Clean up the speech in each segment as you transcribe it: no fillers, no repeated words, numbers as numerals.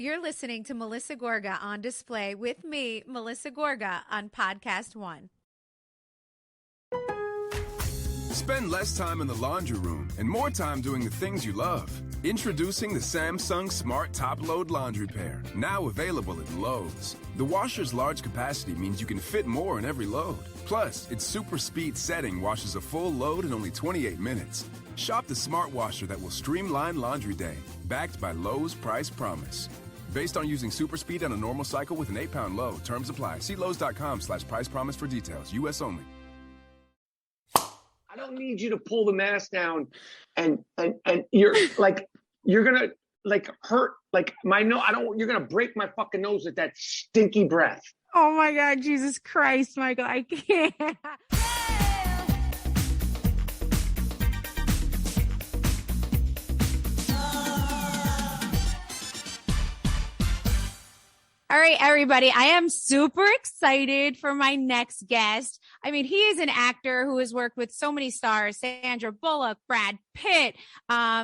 You're listening to Melissa Gorga on Display with me, Melissa Gorga, on Podcast One. Spend less time in the laundry room and more time doing the things you love. Introducing the Samsung Smart Top Load Laundry Pair, now available at Lowe's. The washer's large capacity means you can fit more in every load. Plus, its super speed setting washes a full load in only 28 minutes. Shop the smart washer that will streamline laundry day, backed by Lowe's Price Promise. Based on using super speed on a normal cycle with an 8-pound load. Terms apply. See Lowe's.com/price promise for details. U.S. only. I don't need you to pull the mask down and you're like, you're gonna like hurt like my nose. You're gonna break my fucking nose with that stinky breath. Oh my God, Jesus Christ, Michael, I can't. All right, everybody, I am super excited for my next guest. I mean, he is an actor who has worked with so many stars, Sandra Bullock, Brad Pitt.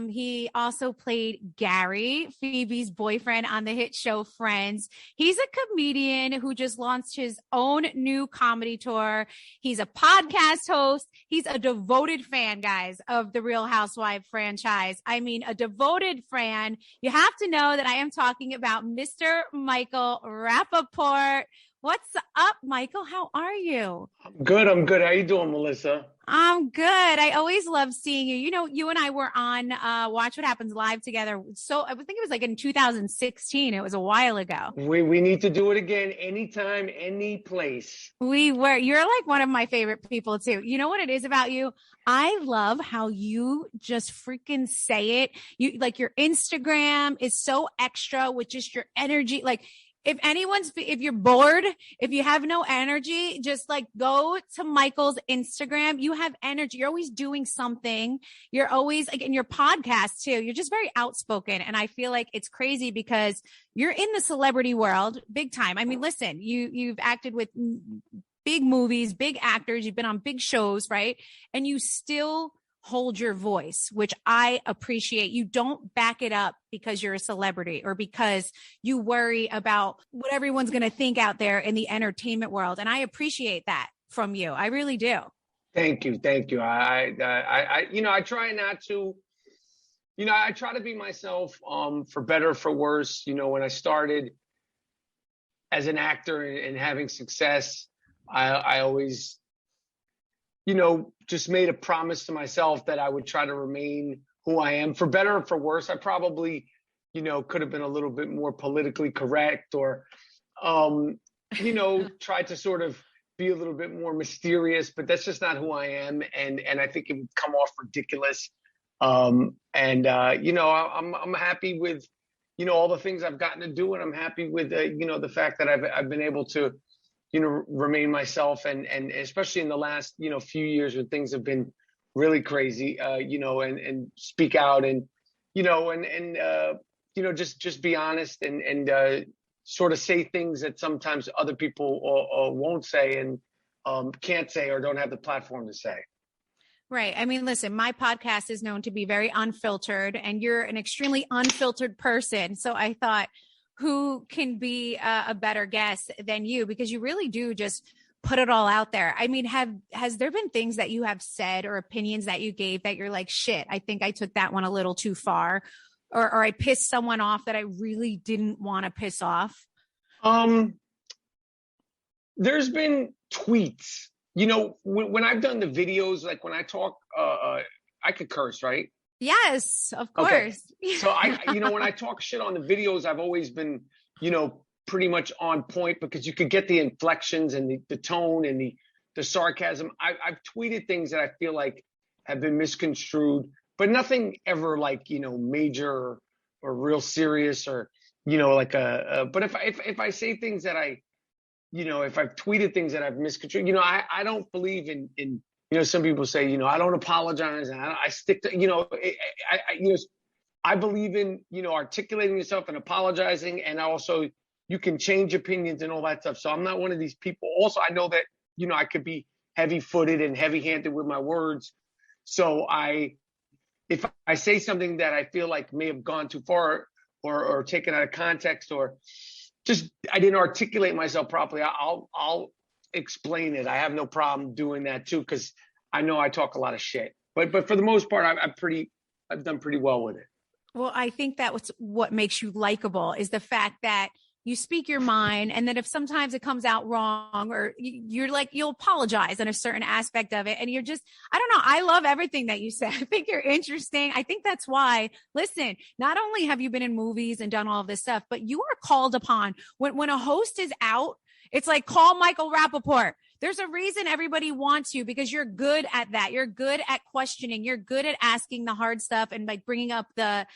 He also played Gary, Phoebe's boyfriend on the hit show Friends. He's a comedian who just launched his own new comedy tour. He's a podcast host. He's a devoted fan, guys, of the Real Housewives franchise. I mean, a devoted fan. You have to know that I am talking about Mr. Michael Rapaport. What's up, Michael? How are you? I'm good. How you doing, Melissa? I'm good. I always love seeing you. You know, you and I were on Watch What Happens Live together. So I think it was like in 2016. It was a while ago. We need to do it again anytime, any place. We were. You're like one of my favorite people too. You know what it is about you? I love how you just freaking say it. You like your Instagram is so extra with just your energy. Like if you're bored, if you have no energy, just like go to Michael's Instagram. You have energy. You're always doing something. You're always like in your podcast too. You're just very outspoken. And I feel like it's crazy because you're in the celebrity world big time. I mean, listen, you've acted with big movies, big actors. You've been on big shows, right? And you still hold your voice, which I appreciate. You don't back it up because you're a celebrity or because you worry about what everyone's going to think out there in the entertainment world. And I appreciate that from you. I really do. Thank you. I try not to, I try to be myself, for better or for worse. You know, when I started as an actor and having success, I always, just made a promise to myself that I would try to remain who I am, for better or for worse. I probably, could have been a little bit more politically correct or, tried to sort of be a little bit more mysterious, but that's just not who I am. And I think it would come off ridiculous. I'm happy with, all the things I've gotten to do. And I'm happy with, the fact that I've been able to, remain myself and especially in the last, few years when things have been really crazy, and speak out and, just be honest and sort of say things that sometimes other people won't say and can't say or don't have the platform to say. Right. I mean, listen, my podcast is known to be very unfiltered and you're an extremely unfiltered person. So I thought, who can be a better guest than you? Because you really do just put it all out there. I mean, has there been things that you have said or opinions that you gave that you're like, shit, I think I took that one a little too far, or I pissed someone off that I really didn't want to piss off? There's been tweets, when I've done the videos, like when I talk, I could curse, right? Yes, of course. Okay. So when I talk shit on the videos, I've always been, pretty much on point because you could get the inflections and the tone and the sarcasm. I've tweeted things that I feel like have been misconstrued, but nothing ever like, major or real serious or, but if I say things that if I've tweeted things that I've misconstrued, I don't believe in some people say, I don't apologize and I stick to, I believe in, articulating yourself and apologizing. And also you can change opinions and all that stuff. So I'm not one of these people. Also, I know that, I could be heavy footed and heavy handed with my words. So if I say something that I feel like may have gone too far, or taken out of context, or just I didn't articulate myself properly, I'll explain it. I have no problem doing that too, because I know I talk a lot of shit. But for the most part, I've done pretty well with it. Well, I think that what makes you likable is the fact that you speak your mind, and that if sometimes it comes out wrong, or you're like, you'll apologize on a certain aspect of it. And you're just, I don't know. I love everything that you said. I think you're interesting. I think that's why, listen, not only have you been in movies and done all of this stuff, but you are called upon when a host is out. It's like, call Michael Rapaport. There's a reason everybody wants you, because you're good at that. You're good at questioning. You're good at asking the hard stuff and like bringing up the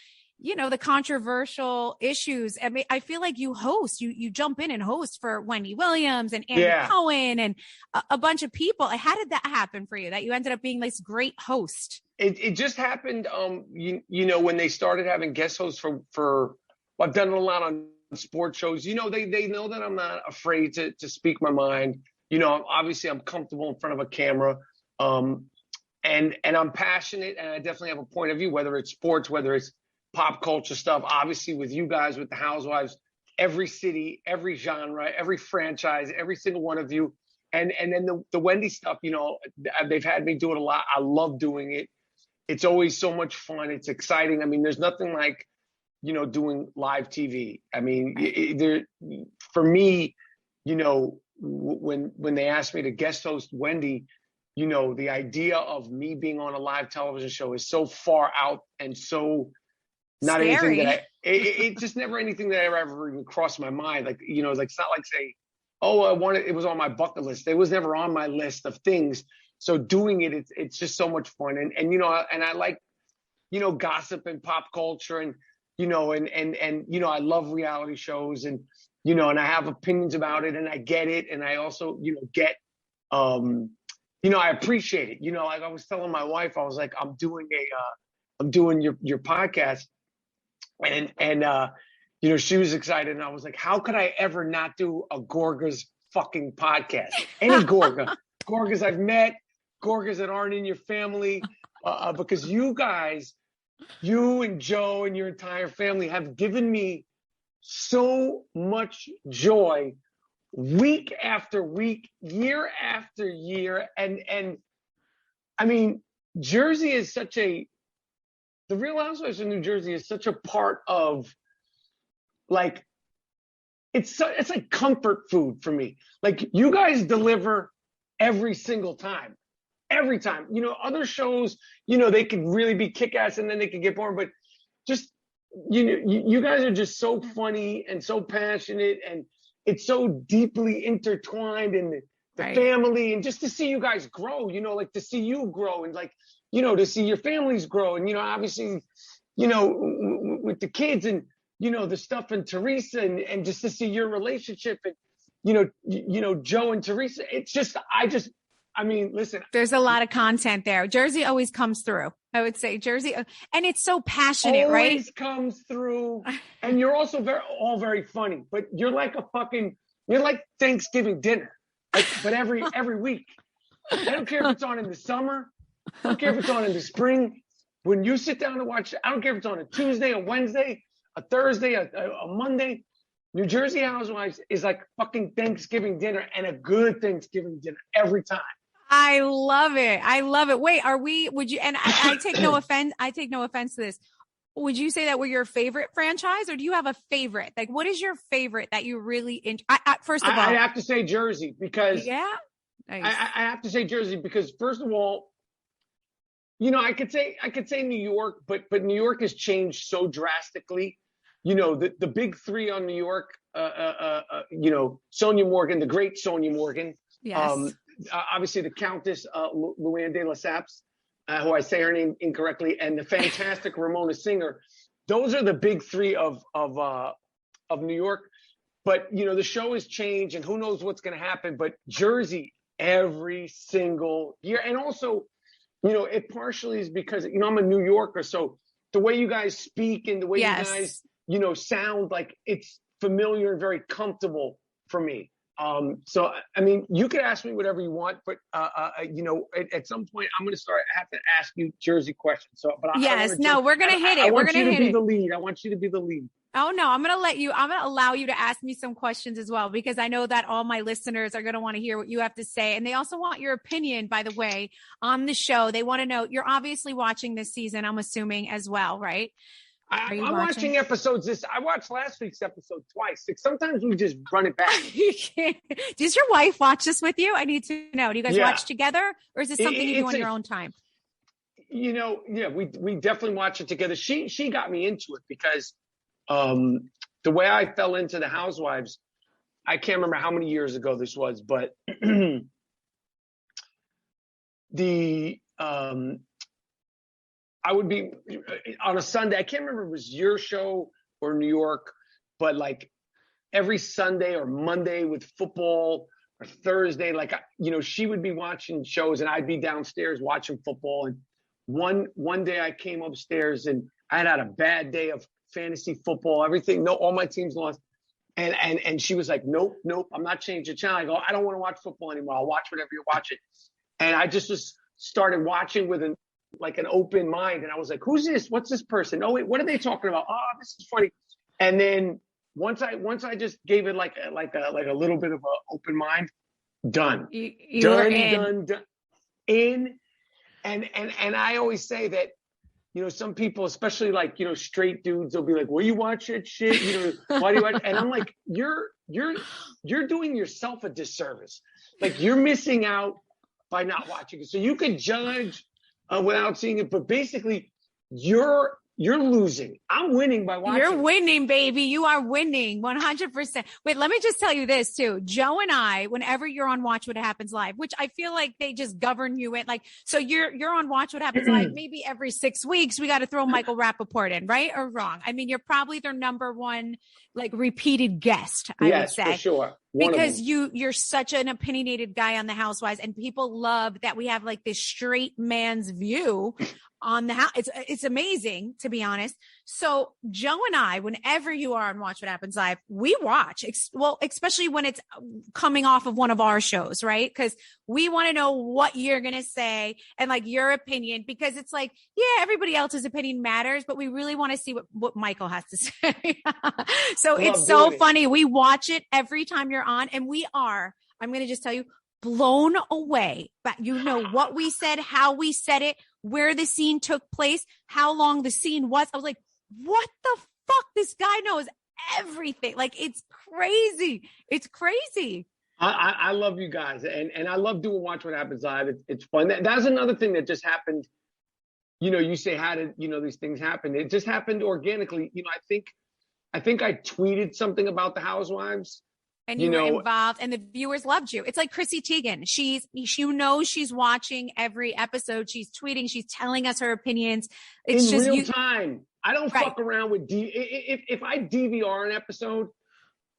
controversial issues. I mean, I feel like you host, you jump in and host for Wendy Williams and Andy Cohen and a bunch of people. How did that happen for you, that you ended up being this great host? It just happened. When they started having guest hosts for I've done a lot on sports shows. They know that I'm not afraid to speak my mind. Obviously I'm comfortable in front of a camera. And I'm passionate, and I definitely have a point of view, whether it's sports, whether it's pop culture stuff, obviously with you guys, with the Housewives, every city, every genre, every franchise, every single one of you. And then the Wendy stuff, they've had me do it a lot. I love doing it. It's always so much fun. It's exciting. I mean, there's nothing like, doing live TV. I mean, for me, when they asked me to guest host Wendy, the idea of me being on a live television show is so far out and so not scary. Anything that it just never anything that ever even crossed my mind. Like, it's not like saying, oh, it was on my bucket list. It was never on my list of things. So doing it's just so much fun. And I like, gossip and pop culture, and, I love reality shows, and, and I have opinions about it, and I get it. And I also, get, I appreciate it. Like I was telling my wife, I was like, I'm doing your podcast. And she was excited, and I was like, how could I ever not do a Gorga's fucking podcast? Any Gorgas I've met, Gorgas that aren't in your family, because you guys, you and Joe and your entire family have given me so much joy week after week, year after year. And I mean, Jersey is the Real Housewives of New Jersey is such a part of, like, it's like comfort food for me. Like, you guys deliver every single time. Every time. Other shows, they could really be kick-ass and then they could get boring, but just, you guys are just so funny and so passionate, and it's so deeply intertwined in the family, and just to see you guys grow, like to see you grow, and like, to see your families grow, and, obviously, with the kids, and, the stuff in Teresa, and just to see your relationship, and, Joe and Teresa, it's just, I mean, listen. There's a lot of content there. Jersey always comes through. I would say Jersey, and it's so passionate, always right? Always comes through, and you're also all very funny, but you're like you're like Thanksgiving dinner, but every week. I don't care if it's on in the summer. I don't care if it's on in the spring. When you sit down to watch, I don't care if it's on a Tuesday, a Wednesday, a Thursday, a Monday. New Jersey Housewives is like fucking Thanksgiving dinner, and a good Thanksgiving dinner every time. I love it. I love it. Wait, would you, and I take no offense. I take no offense to this. Would you say that we're your favorite franchise, or do you have a favorite? Like, what is your favorite that you really, first of all, I have to say Jersey, because nice. I have to say Jersey because, first of all, I could say New York, but New York has changed so drastically. The big three on New York, Sonia Morgan, the great Sonia Morgan. Yes. Obviously the Countess Luann de Lesseps, who I say her name incorrectly, and the fantastic Ramona Singer. Those are the big three of New York. But the show has changed, and who knows what's going to happen. But Jersey every single year, and also, it partially is because I'm a New Yorker, so the way you guys speak and the way you guys sound, like it's familiar and very comfortable for me. So, I mean, you could ask me whatever you want, but, at some point I'm going to have to ask you Jersey questions. So, but we're going to hit it. We're going to be the lead. I want you to be the lead. Oh no, I'm going to allow you to ask me some questions as well, because I know that all my listeners are going to want to hear what you have to say. And they also want your opinion, by the way, on the show. They want to know, you're obviously watching this season, I'm assuming as well, right? I'm watching episodes. I watched last week's episode twice. Sometimes we just run it back. Does your wife watch this with you? I need to know. Do you guys watch together, or is this something you do on your own time? We definitely watch it together. She got me into it because the way I fell into the Housewives, I can't remember how many years ago this was, but I would be on a Sunday. I can't remember if it was your show or New York, but like every Sunday or Monday with football or Thursday, she would be watching shows and I'd be downstairs watching football. And one day I came upstairs and I had a bad day of fantasy football, everything. No, all my teams lost. And she was like, nope, I'm not changing the channel. I go, I don't want to watch football anymore. I'll watch whatever you're watching. And I just started watching with an open mind. And I was like, who's this? What's this person? Oh, wait, what are they talking about? Oh, this is funny. And then once I just gave it like a little bit of an open mind, done. Done. In. And I always say that, some people, especially straight dudes, they'll be like, well, you watch that shit? Why do you watch? And I'm like, you're doing yourself a disservice. Like, you're missing out by not watching it. So you could judge without seeing it, but basically you're losing. I'm winning by watching. You're winning, baby. You are winning 100%. Wait, let me just tell you this too. Joe and I, whenever you're on Watch What Happens Live, which I feel like they just govern you in, so you're on Watch What Happens Live, maybe every 6 weeks, we got to throw Michael Rapaport in, right or wrong? I mean, you're probably their number one, repeated guest, I would say. For sure. Because you're such an opinionated guy on the Housewives, and people love that we have this straight man's view on the house. It's amazing, to be honest. So Joe and I, whenever you are on Watch What Happens Live, we watch, especially when it's coming off of one of our shows, right? Because we want to know what you're going to say and your opinion, because it's everybody else's opinion matters, but we really want to see what Michael has to say. So it's so funny. We watch it every time you're on, and I'm going to just tell you, blown away. But what we said, how we said it, where the scene took place, how long the scene was. I was like, what the fuck? This guy knows everything. It's crazy. It's crazy. I love you guys. And I love doing Watch What Happens Live. It's fun. That's another thing that just happened. You say, how did, these things happen? It just happened organically. I think I tweeted something about the Housewives. And you were involved, and the viewers loved you. It's like Chrissy Teigen. She's watching every episode. She's tweeting. She's telling us her opinions. It's in real time. I don't fuck around with if I DVR an episode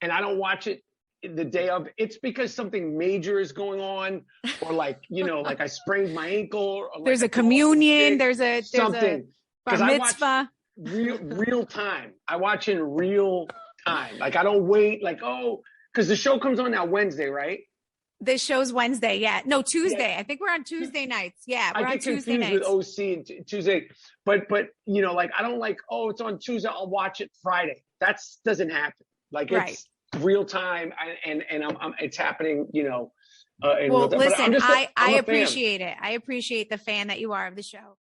and I don't watch it the day of, it's because something major is going on, or I sprained my ankle. Or there's a communion. There's a bar mitzvah. Real time. I watch in real time. I don't wait. Because the show comes on now Wednesday, right? The show's Wednesday, yeah. No, Tuesday. Yeah. I think we're on Tuesday nights. Yeah, we're on Tuesday nights. With OC and Tuesday. But I don't it's on Tuesday, I'll watch it Friday. That doesn't happen. It's real time, and it's happening, well, listen, I appreciate it. I appreciate the fan that you are of the show.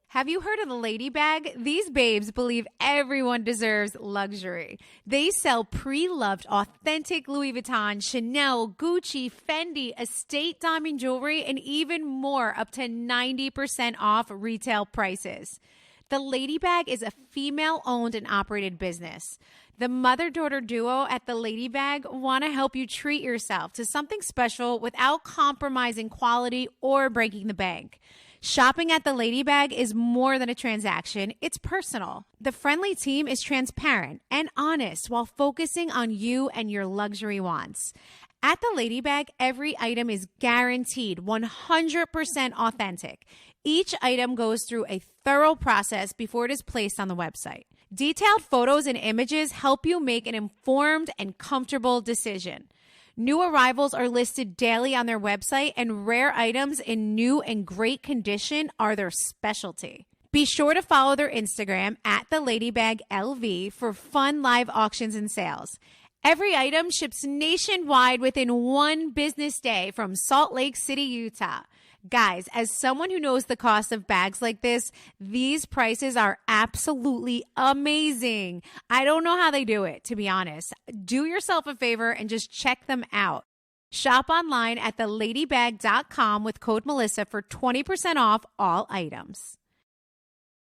Have you heard of the Lady Bag? These babes believe everyone deserves luxury. They sell pre-loved, authentic Louis Vuitton, Chanel, Gucci, Fendi, estate diamond jewelry, and even more, up to 90% off retail prices. The Lady Bag is a female-owned and operated business. The mother-daughter duo at the Lady Bag want to help you treat yourself to something special without compromising quality or breaking the bank. Shopping at the Lady Bag is more than a transaction. It's personal. The friendly team is transparent and honest while focusing on you and your luxury wants. At the Lady Bag, every item is guaranteed 100% authentic. Each item goes through a thorough process before it is placed on the website. Detailed photos and images help you make an informed and comfortable decision. New arrivals are listed daily on their website, and rare items in new and great condition are their specialty. Be sure to follow their Instagram at the Ladybag LV for fun live auctions and sales. Every item ships nationwide within 1 business day from Salt Lake City, Utah. Guys, as someone who knows the cost of bags like this, these prices are absolutely amazing. I don't know how they do it, to be honest. Do yourself a favor and just check them out. Shop online at theladybag.com with code Melissa for 20% off all items.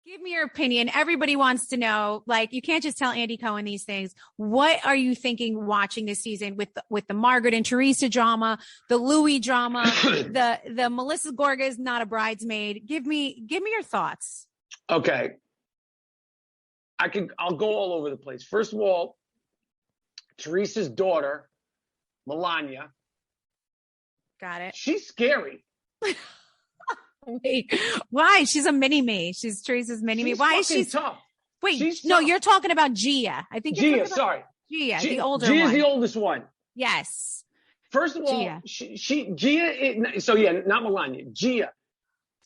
Give me your opinion. Everybody wants to know, like, you can't just tell Andy Cohen these things. What are you thinking watching this season with the Margaret and Teresa drama, the Louis drama, the Melissa Gorga is not a bridesmaid? Give me your thoughts. Okay. I'll go all over the place. First of all, Teresa's daughter, Melania. Got it. She's scary. Wait, why? She's a mini-me. She's Teresa's mini-me. Why is she tough? Wait, she's no, tough. You're talking about Gia. I think Gia, sorry. Gia, the older one. Gia's the oldest one. Yes. First of all, Gia, so yeah, not Melania, Gia.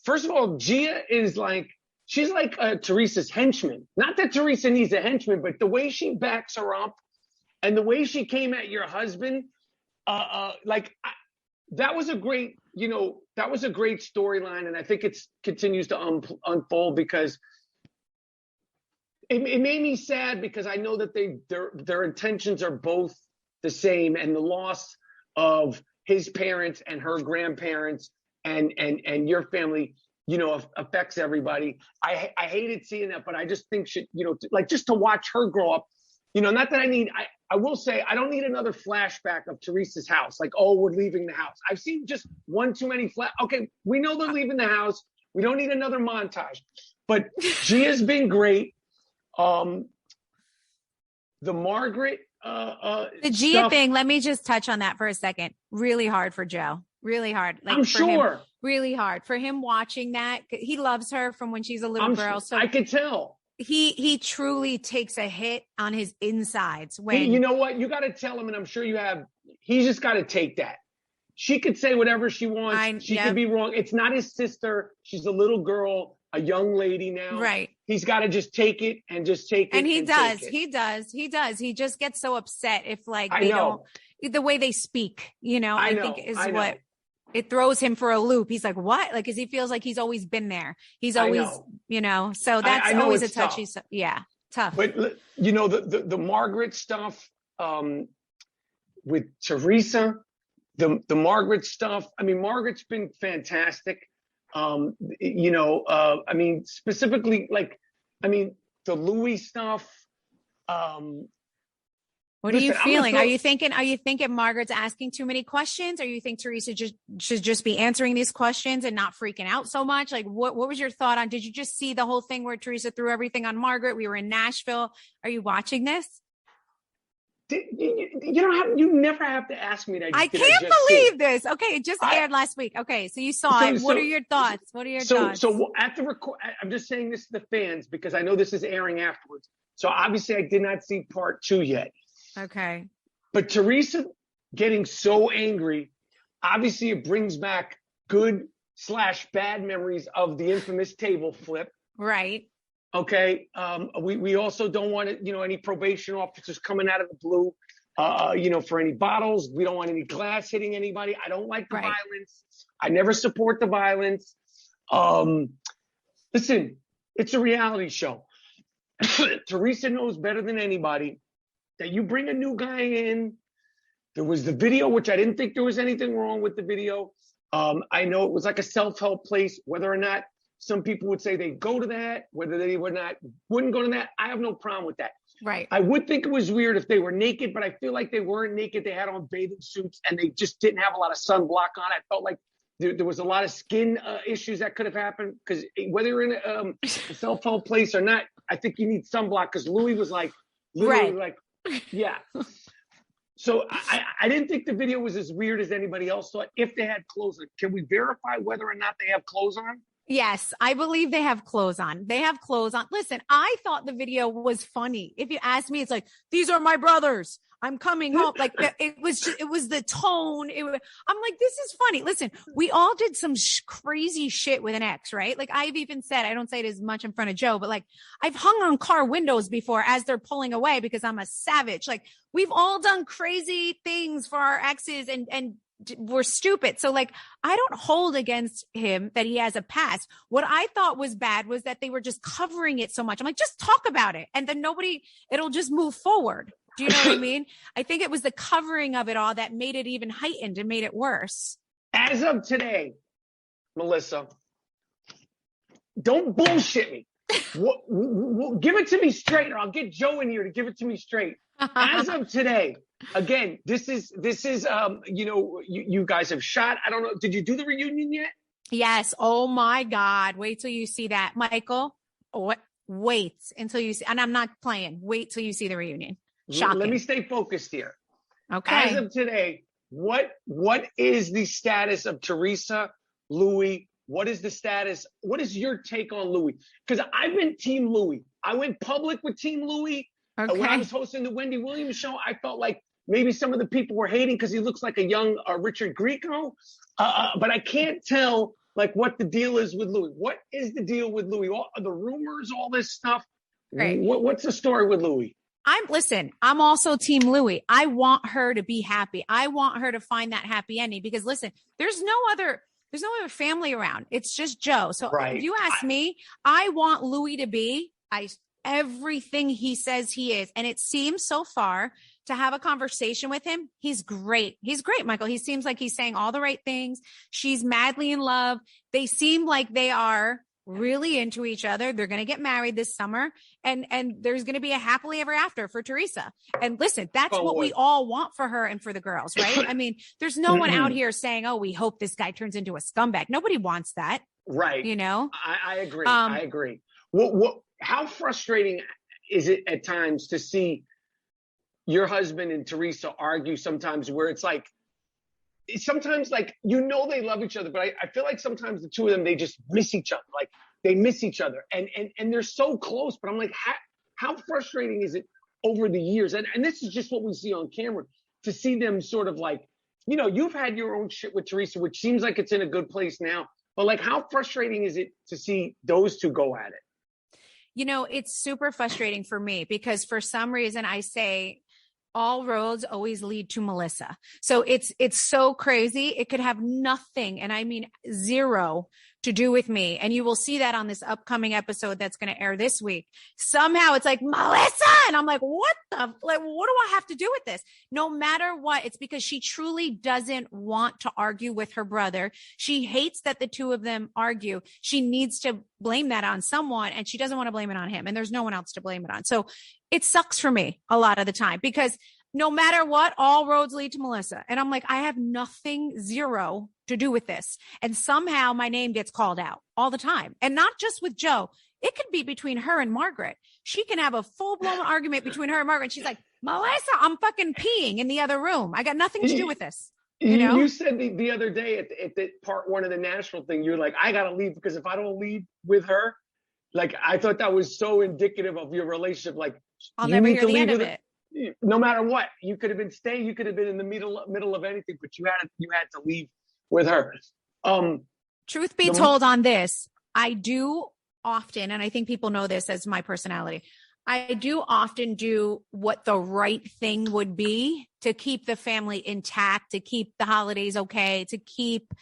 First of all, Gia is like, she's like Teresa's henchman. Not that Teresa needs a henchman, but the way she backs her up and the way she came at your husband, that was a great, that was a great storyline, and I think it continues to unfold because it made me sad because I know that their intentions are both the same, and the loss of his parents and her grandparents and your family, affects everybody. I hated seeing that, but I just think just to watch her grow up, not that I will say I don't need another flashback of Teresa's house. Like, oh, we're leaving the house. I've seen just one too many Okay, we know they're leaving the house. We don't need another montage. But Gia's been great. The Margaret the Gia thing, let me just touch on that for a second. Really hard for Joe. Really hard. Like, I'm sure. Really hard for him watching that. He loves her from when she's a little girl. So I could tell. He truly takes a hit on his insides when you know what, you got to tell him, and I'm sure you have. He's just got to take that. She could say whatever she wants. She could be wrong. It's not his sister. She's a little girl, a young lady now. Right. He's got to just take it and just take it. And he does. He does. He just gets so upset if they don't, the way they speak. I think is what it throws him for a loop. He's like, what? Like, because he feels like he's always been there. He's always, so that's always a touchy. Tough. But the Margaret stuff with Teresa, the Margaret stuff. I mean, Margaret's been fantastic. Specifically, the Louis stuff. What are you feeling? Are you thinking Margaret's asking too many questions? Or you think Teresa should just be answering these questions and not freaking out so much? Like, what was your thought on, did you just see the whole thing where Teresa threw everything on Margaret? We were in Nashville. Are you watching this? You never have to ask me that. I can't believe this. Okay. It just aired last week. Okay. So you saw it. What are your thoughts? Thoughts? So at the record, I'm just saying this to the fans because I know this is airing afterwards. So obviously I did not see part 2 yet. Okay. But Teresa getting so angry, obviously it brings back good/bad memories of the infamous table flip. Right. Okay. We also don't want any probation officers coming out of the blue, for any bottles. We don't want any glass hitting anybody. I don't like the violence. I never support the violence. Listen, it's a reality show. Teresa knows better than anybody that you bring a new guy in. There was the video, which I didn't think there was anything wrong with the video. I know it was like a self-help place, whether or not some people would say they go to that, whether they wouldn't go to that. I have no problem with that. Right. I would think it was weird if they were naked, but I feel like they weren't naked. They had on bathing suits and they just didn't have a lot of sunblock on. I felt like there was a lot of skin issues that could have happened because whether you're in a self-help place or not, I think you need sunblock because Louis was like, literally like, yeah. So I didn't think the video was as weird as anybody else thought. If they had clothes on, can we verify whether or not they have clothes on? Yes, I believe they have clothes on. They have clothes on. Listen, I thought the video was funny. If you ask me, it's like, these are my brothers. I'm coming home. Like it was the tone. I'm like, this is funny. Listen, we all did some crazy shit with an ex, right? Like I've even said, I don't say it as much in front of Joe, but like I've hung on car windows before as they're pulling away because I'm a savage. Like we've all done crazy things for our exes and we're stupid. So like, I don't hold against him that he has a past. What I thought was bad was that they were just covering it so much. I'm like, just talk about it. And then it'll just move forward. Do you know what I mean? I think it was the covering of it all that made it even heightened and made it worse. As of today, Melissa, don't bullshit me. Give it to me straight, or I'll get Joe in here to give it to me straight. As of today, again, this is you guys have shot. I don't know. Did you do the reunion yet? Yes. Oh my God. Wait till you see that, Michael. Wait until you see, and I'm not playing. Wait till you see the reunion. Shocking. Let me stay focused here. Okay. As of today, what is the status of Teresa, Louis? What is the status? What is your take on Louis? Because I've been Team Louis. I went public with Team Louis. Okay. When I was hosting the Wendy Williams show, I felt like maybe some of the people were hating because he looks like a young Richard Grieco. But I can't tell like what the deal is with Louis. What is the deal with Louis? All the rumors, all this stuff. Right. What's the story with Louis? I'm also Team Louis. I want her to be happy. I want her to find that happy ending because listen, there's no other family around. It's just Joe. So If you ask me, I want Louis to be everything he says he is. And it seems so far to have a conversation with him. He's great. He's great, Michael. He seems like he's saying all the right things. She's madly in love. They seem like they are really into each other. They're going to get married this summer and there's going to be a happily ever after for Teresa. And listen, that's what we all want for her and for the girls, right? I mean, there's no one out here saying, oh, we hope this guy turns into a scumbag. Nobody wants that. Right. You know? I agree. I agree. How frustrating is it at times to see your husband and Teresa argue sometimes where it's like, sometimes like, they love each other, but I feel like sometimes the two of them, they just miss each other. Like they miss each other and they're so close, but I'm like, how frustrating is it over the years? And this is just what we see on camera to see them sort of like, you've had your own shit with Teresa, which seems like it's in a good place now, but like, how frustrating is it to see those two go at it? It's super frustrating for me because for some reason I say, all roads always lead to Melissa. So it's so crazy. It could have nothing, and I mean zero, to do with me. And you will see that on this upcoming episode that's going to air this week. Somehow it's like, Melissa! And I'm like, what do I have to do with this? No matter what, it's because she truly doesn't want to argue with her brother. She hates that the two of them argue. She needs to blame that on someone, and she doesn't want to blame it on him. And there's no one else to blame it on. So it sucks for me a lot of the time because no matter what, all roads lead to Melissa. And I'm like, I have zero to do with this. And somehow my name gets called out all the time. And not just with Joe. It could be between her and Margaret. She can have a full-blown argument between her and Margaret. She's like, Melissa, I'm fucking peeing in the other room. I got nothing to do with this. You said the other day at the part one of the Nashville thing, you're like, I got to leave because if I don't leave with her, like, I thought that was so indicative of your relationship. Like, I'll never hear the end of it. No matter what, you could have been staying, you could have been in the middle of anything, but you had to leave with her. Truth be told on this, I do often, and I think people know this as my personality, I do often do what the right thing would be to keep the family intact, to keep the holidays okay, to keep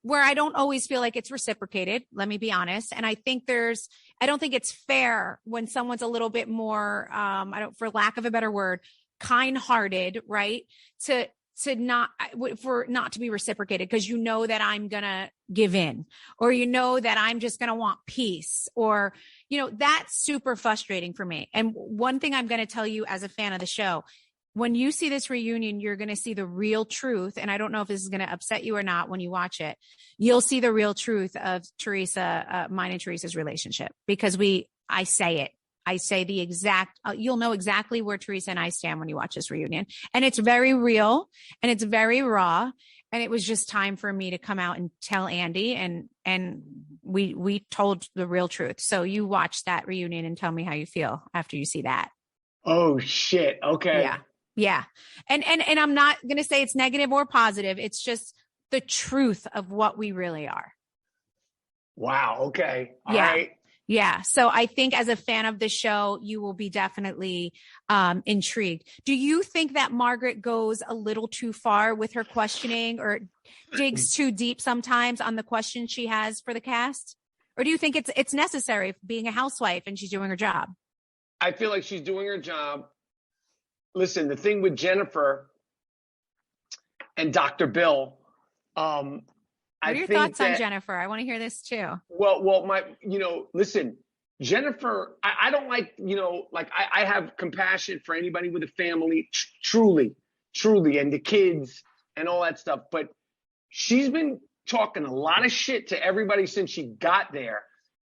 where I don't always feel like it's reciprocated. Let me be honest. And I think I don't think it's fair when someone's a little bit more, for lack of a better word, kind-hearted, right? For not to be reciprocated because that I'm going to give in, or that I'm just going to want peace, or, that's super frustrating for me. And one thing I'm going to tell you as a fan of the show, when you see this reunion, you're going to see the real truth. And I don't know if this is going to upset you or not when you watch it. You'll see the real truth of mine and Teresa's relationship, because I say it. I say the exact, you'll know exactly where Teresa and I stand when you watch this reunion. And it's very real and it's very raw. And it was just time for me to come out and tell Andy and we told the real truth. So you watch that reunion and tell me how you feel after you see that. Oh shit. Okay. Yeah. Yeah. And I'm not going to say it's negative or positive. It's just the truth of what we really are. Wow. Okay. All yeah. right. Yeah. So I think as a fan of the show, you will be definitely intrigued. Do you think that Margaret goes a little too far with her questioning or digs too deep sometimes on the questions she has for the cast? Or do you think it's necessary being a housewife and she's doing her job? I feel like she's doing her job. Listen, the thing with Jennifer and Dr. Bill, what are your thoughts on Jennifer? I want to hear this too. Well, listen, Jennifer, I don't like, I have compassion for anybody with a family, truly, and the kids and all that stuff. But she's been talking a lot of shit to everybody since she got there.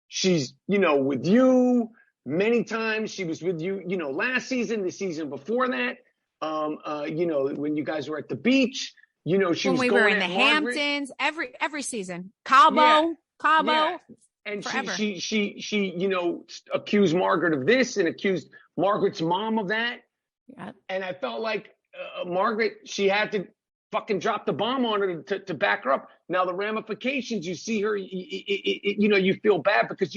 She's, with you many times. She was with you, last season, the season before that, when you guys were at the beach. She when was we going were in the Margaret. Hamptons, every season, Cabo, yeah. And forever. she accused Margaret of this and accused Margaret's mom of that. Yeah. And I felt like Margaret, she had to fucking drop the bomb on her to back her up. Now the ramifications, you see her, you feel bad because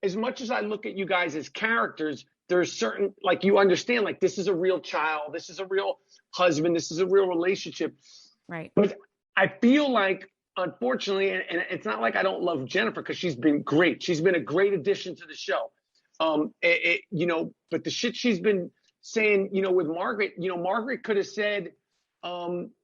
as much as I look at you guys as characters, there's certain, like, you understand, like, this is a real child, this is a real husband, this is a real relationship. Right. But I feel like, unfortunately, and it's not like I don't love Jennifer because she's been great. She's been a great addition to the show. But the shit she's been saying, with Margaret, Margaret could have said,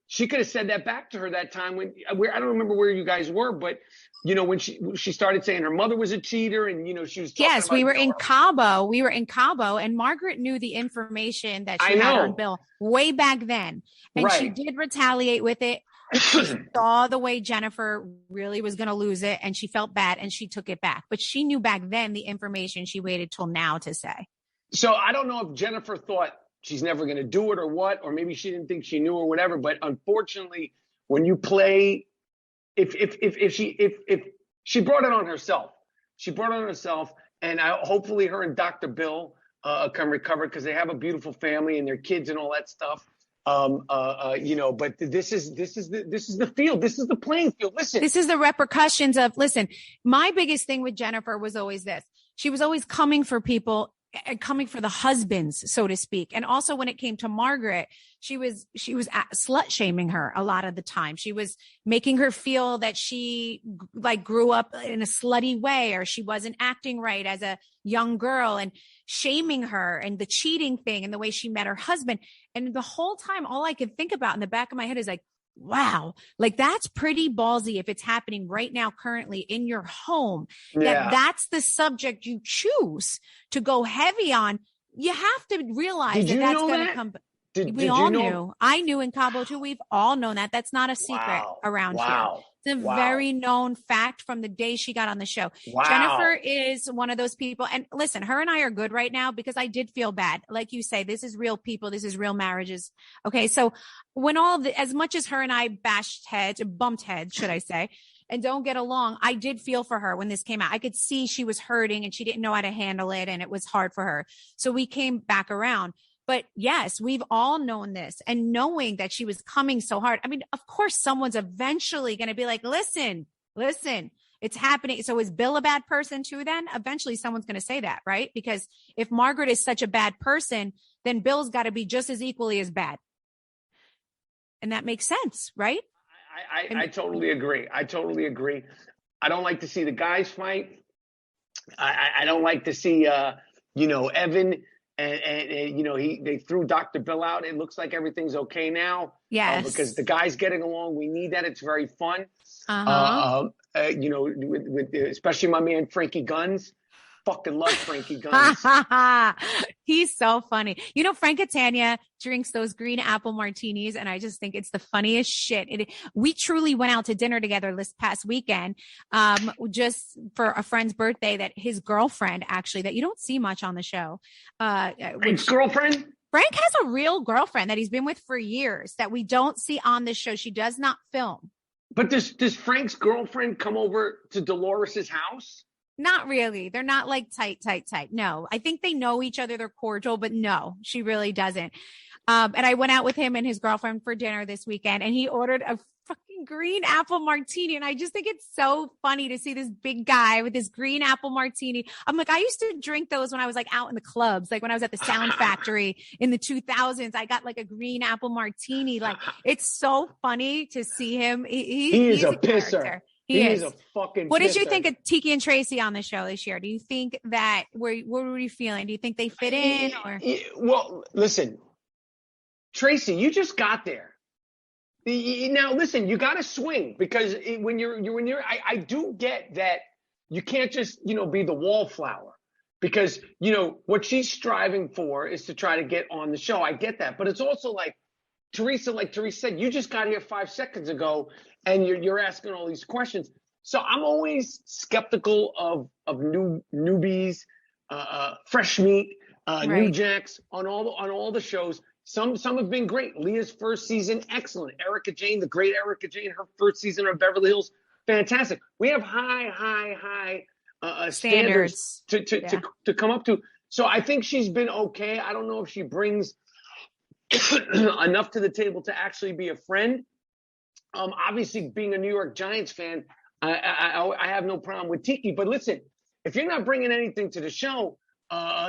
she could have said that back to her that time when I don't remember where you guys were, but when she started saying her mother was a cheater and she was talking yes, about, we were in Cabo. We were in Cabo, and Margaret knew the information that she had on Bill way back then, and she did retaliate with it. She saw the way Jennifer really was going to lose it, and she felt bad, and she took it back. But she knew back then the information she waited till now to say. So I don't know if Jennifer thought she's never going to do it or what, or maybe she didn't think she knew or whatever. But unfortunately, when you play, if she brought it on herself, and hopefully her and Dr. Bill can recover because they have a beautiful family and their kids and all that stuff. But this is the field. This is the playing field. This is the repercussions of, my biggest thing with Jennifer was always this. She was always coming for people and coming for the husbands, so to speak. And also when it came to Margaret, she was slut shaming her a lot of the time. She was making her feel that she grew up in a slutty way, or she wasn't acting right as a young girl, and shaming her and the cheating thing and the way she met her husband. And the whole time, all I could think about in the back of my head is wow, that's pretty ballsy if it's happening right now, currently in your home. Yeah. That's the subject you choose to go heavy on. You have to realize that's going to come. We all knew. I knew in Cabo too. We've all known that. That's not a secret around here. It's a very known fact from the day she got on the show. Wow. Jennifer is one of those people. And listen, her and I are good right now because I did feel bad. Like you say, this is real people. This is real marriages. Okay. So when as much as her and I bumped heads, should I say, and don't get along, I did feel for her when this came out. I could see she was hurting and she didn't know how to handle it, and it was hard for her. So we came back around. But yes, we've all known this, and knowing that she was coming so hard. I mean, of course, someone's eventually going to be like, listen, it's happening. So is Bill a bad person too then? Eventually someone's going to say that, right? Because if Margaret is such a bad person, then Bill's got to be just as equally as bad. And that makes sense, right? I totally agree. I don't like to see the guys fight. I don't like to see, Evan. And they threw Dr. Bill out. It looks like everything's okay now. Yes. Because the guys getting along. We need that. It's very fun. With especially my man, Frankie Guns. Fucking love Frankie Guns. He's so funny. Frank Catania drinks those green apple martinis, and I just think it's the funniest shit. We truly went out to dinner together this past weekend, just for a friend's birthday that his girlfriend, actually, that you don't see much on the show. Frank's girlfriend? Frank has a real girlfriend that he's been with for years that we don't see on the show. She does not film. But does Frank's girlfriend come over to Dolores's house? Not really. They're not like tight. No, I think they know each other. They're cordial, but no, she really doesn't. And I went out with him and his girlfriend for dinner this weekend, and he ordered a fucking green apple martini. And I just think it's so funny to see this big guy with this green apple martini. I'm like, I used to drink those when I was like out in the clubs, like when I was at the Sound Factory in the 2000s. I got like a green apple martini. Like, it's so funny to see him. He's a pisser. Character. He is a fucking What pisser. did you think of Tiki and Tracy on the show this year? Do you think that, what were you feeling? Do you think they fit in? Or? Well, listen, Tracy, you just got there. Now, listen, you got to swing, because I do get that you can't just, be the wallflower, because, what she's striving for is to try to get on the show. I get that. But it's also like Teresa said, you just got here 5 seconds ago and you're asking all these questions. So I'm always skeptical of newbies, fresh meat, Right. new jacks on all the shows. Some have been great. Leah's first season, excellent. Erica Jane, the great Erica Jane, her first season of Beverly Hills, fantastic. We have high standards to come up to. So I think she's been okay. I don't know if she brings enough to the table to actually be a friend. Obviously, being a New York Giants fan, I have no problem with Tiki. But listen, if you're not bringing anything to the show,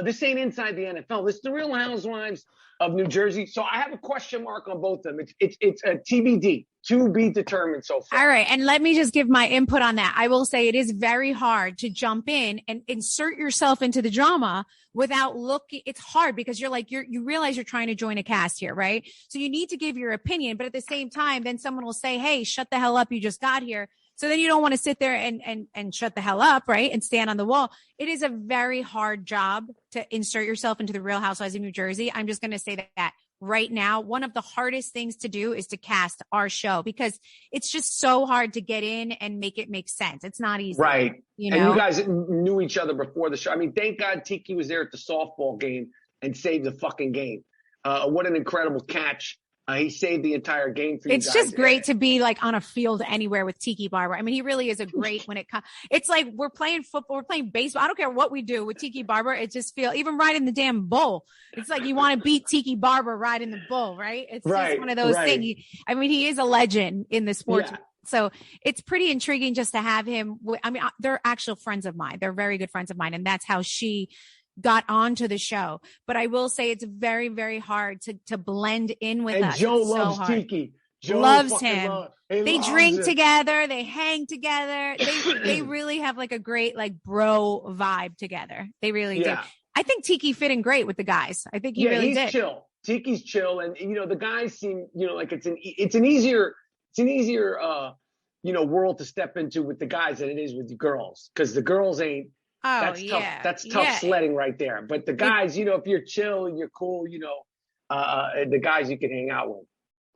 this ain't inside the NFL. This is the Real Housewives of New Jersey. So I have a question mark on both of them. It's a TBD, to be determined so far. All right. And let me just give my input on that. I will say it is very hard to jump in and insert yourself into the drama without looking. It's hard because you realize you're trying to join a cast here, right? So you need to give your opinion, but at the same time, then someone will say, hey, shut the hell up. You just got here. So then you don't want to sit there and shut the hell up, right? And stand on the wall. It is a very hard job to insert yourself into the Real Housewives of New Jersey. I'm just going to say that right now, one of the hardest things to do is to cast our show, because it's just so hard to get in and make it make sense. It's not easy. Right. And you guys knew each other before the show. I mean, thank God Tiki was there at the softball game and saved the fucking game. What an incredible catch. He saved the entire game for you guys. It's just great to be like on a field anywhere with Tiki Barber. I mean, he really is a great when it comes. It's like we're playing football, we're playing baseball. I don't care what we do with Tiki Barber. It just feels, even riding the damn bull. It's like you want to beat Tiki Barber riding the bull, right? It's just one of those things. He is a legend in the sports. Yeah. So it's pretty intriguing just to have him. I mean, they're actual friends of mine. They're very good friends of mine. And that's how she got onto the show. But I will say it's very, very hard to blend in with us. And Joe loves Tiki. Joe loves him. They drink together. They hang together. They really have like a great like bro vibe together. They really do. I think Tiki fit in great with the guys. I think he really did. Chill. Tiki's chill. And, the guys seem, like it's an easier world to step into with the guys than it is with the girls. Because the girls ain't. Tough. That's tough sledding right there. But the guys, if you're chill and you're cool, the guys you can hang out with.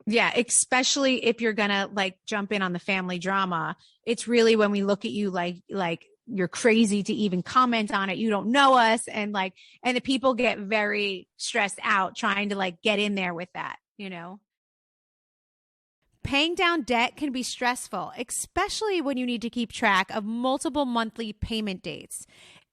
Yeah, especially if you're going to like jump in on the family drama. It's really when we look at you like you're crazy to even comment on it. You don't know us. And the people get very stressed out trying to like get in there with that, Paying down debt can be stressful, especially when you need to keep track of multiple monthly payment dates.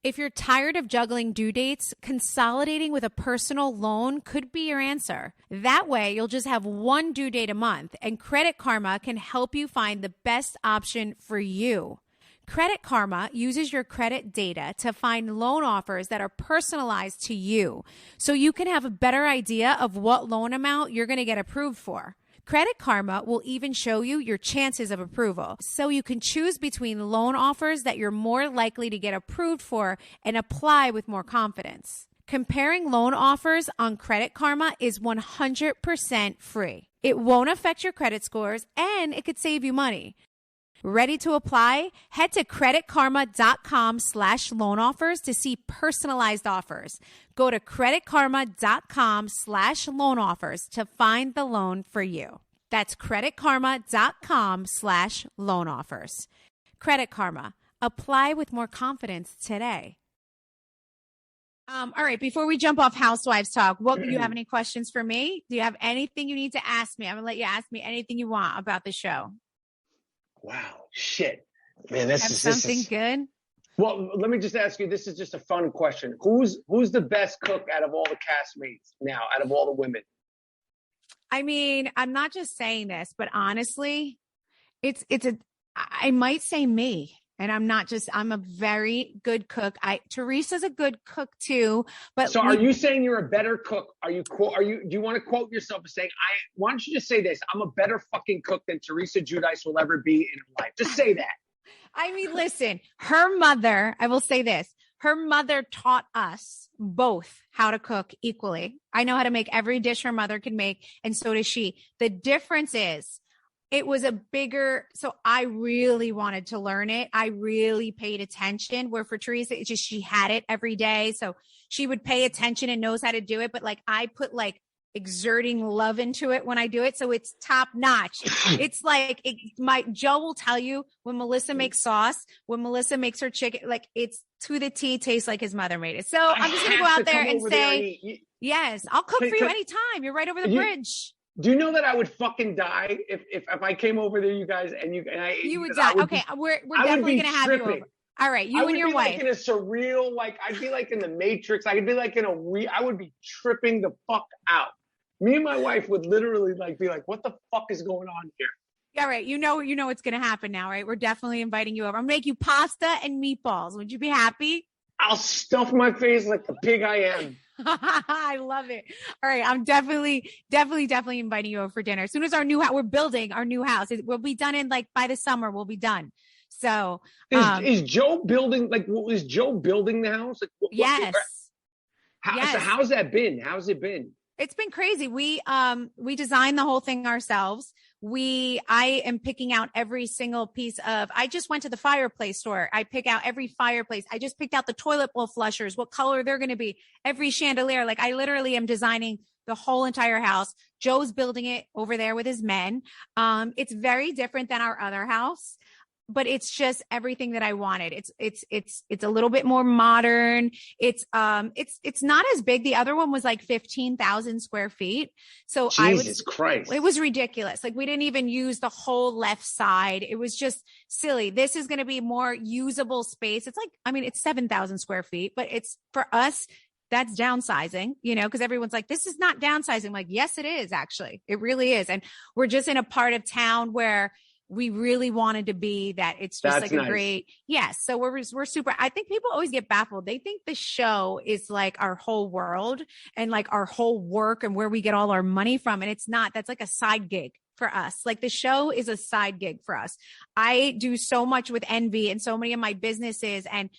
If you're tired of juggling due dates, consolidating with a personal loan could be your answer. That way, you'll just have one due date a month, and Credit Karma can help you find the best option for you. Credit Karma uses your credit data to find loan offers that are personalized to you, so you can have a better idea of what loan amount you're going to get approved for. Credit Karma will even show you your chances of approval, so you can choose between loan offers that you're more likely to get approved for and apply with more confidence. Comparing loan offers on Credit Karma is 100% free. It won't affect your credit scores, and it could save you money. Ready to apply? Head to creditkarma.com/loan offers to see personalized offers. Go to creditkarma.com/loan offers to find the loan for you. That's creditkarma.com/loan offers. Credit Karma. Apply with more confidence today. All right. Before we jump off Housewives talk, do you have any questions for me? Do you have anything you need to ask me? I'm going to let you ask me anything you want about the show. Wow. Shit. Man, this Have is something good. Well, let me just ask you, this is just a fun question. Who's the best cook out of all the castmates now, out of all the women? I mean, I'm not just saying this, but honestly, I might say me. And I'm a very good cook. Teresa's a good cook too, but so are you saying you're a better cook? Do you want to quote yourself as saying, why don't you just say this? I'm a better fucking cook than Teresa Giudice will ever be in her life. Just say that. I mean, listen, her mother, I will say this. Her mother taught us both how to cook equally. I know how to make every dish her mother can make, and so does she. The difference is it was so I really wanted to learn it. I really paid attention, where for Teresa, it's just, she had it every day. So she would pay attention and knows how to do it. But like, I put like exerting love into it when I do it. So it's top notch. It's like, Joe will tell you when Melissa makes sauce, when Melissa makes her chicken, like it's to the T, tastes like his mother made it. So I'm just going to go out there and say, yes, I'll cook for you anytime. You're right over the bridge. Do you know that I would fucking die if I came over there, you guys, and you would die. Okay, we're definitely gonna have you over. All right, you and your wife. Like in a surreal, like I'd be like in the Matrix. I could be like I would be tripping the fuck out. Me and my wife would literally like be like, "What the fuck is going on here?" All right, you know what's gonna happen now, right? We're definitely inviting you over. I'm gonna make you pasta and meatballs. Would you be happy? I'll stuff my face like the pig I am. I love it. All right. I'm definitely inviting you over for dinner. As soon as we're building our new house. We'll be done in like by the summer. We'll be done. So is Joe building, like, is Joe building the house? Like, yes. So how's that been? How's it been? It's been crazy. We designed the whole thing ourselves. I am picking out every single piece I just went to the fireplace store. I pick out every fireplace. I just picked out the toilet bowl flushers, what color they're going to be, every chandelier. Like I literally am designing the whole entire house. Joe's building it over there with his men. It's very different than our other house, but it's just everything that I wanted. It's a little bit more modern. It's not as big. The other one was like 15,000 square feet. So Jesus Christ. It was ridiculous. Like we didn't even use the whole left side. It was just silly. This is going to be more usable space. It's like, I mean, it's 7,000 square feet, but it's for us, that's downsizing, because everyone's like, this is not downsizing. Like, yes, it is actually. It really is. And we're just in a part of town where we really wanted to be that it's just like a great, yes. So we're super, I think people always get baffled. They think the show is like our whole world and like our whole work and where we get all our money from. And it's not, that's like a side gig for us. Like the show is a side gig for us. I do so much with Envy and so many of my businesses, and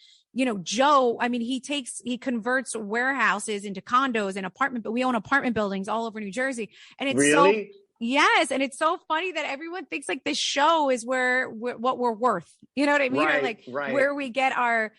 Joe, I mean, he converts warehouses into condos and but we own apartment buildings all over New Jersey. And it's really? Yes. And it's so funny that everyone thinks like this show is what we're worth. You know what I mean? Right, or like where we get our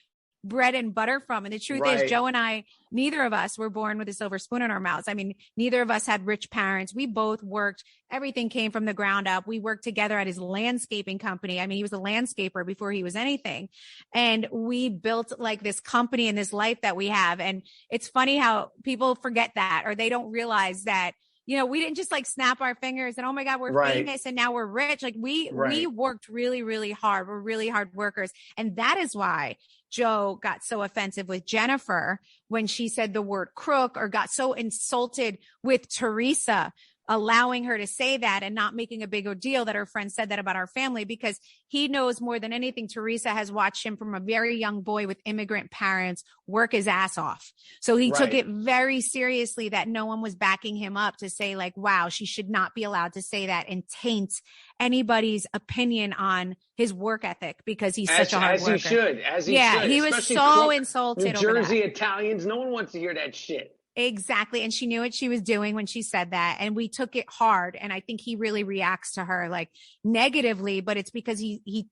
bread and butter from. And the truth is, Joe and I, neither of us were born with a silver spoon in our mouths. I mean, neither of us had rich parents. We both worked. Everything came from the ground up. We worked together at his landscaping company. I mean, he was a landscaper before he was anything. And we built like this company and this life that we have. And it's funny how people forget that, or they don't realize that, we didn't just like snap our fingers and, oh my God, we're famous and now we're rich. Like we worked really, really hard. We're really hard workers. And that is why Joe got so offensive with Jennifer when she said the word crook, or got so insulted with Teresa, allowing her to say that and not making a bigger deal that her friend said that about our family, because he knows more than anything. Teresa has watched him from a very young boy with immigrant parents work his ass off. So he took it very seriously that no one was backing him up to say like, wow, she should not be allowed to say that and taint anybody's opinion on his work ethic, because he's such a hard worker. As he should. He was so insulted. New Jersey Italians, no one wants to hear that shit. Exactly. And she knew what she was doing when she said that. And we took it hard. And I think he really reacts to her like negatively, but it's because he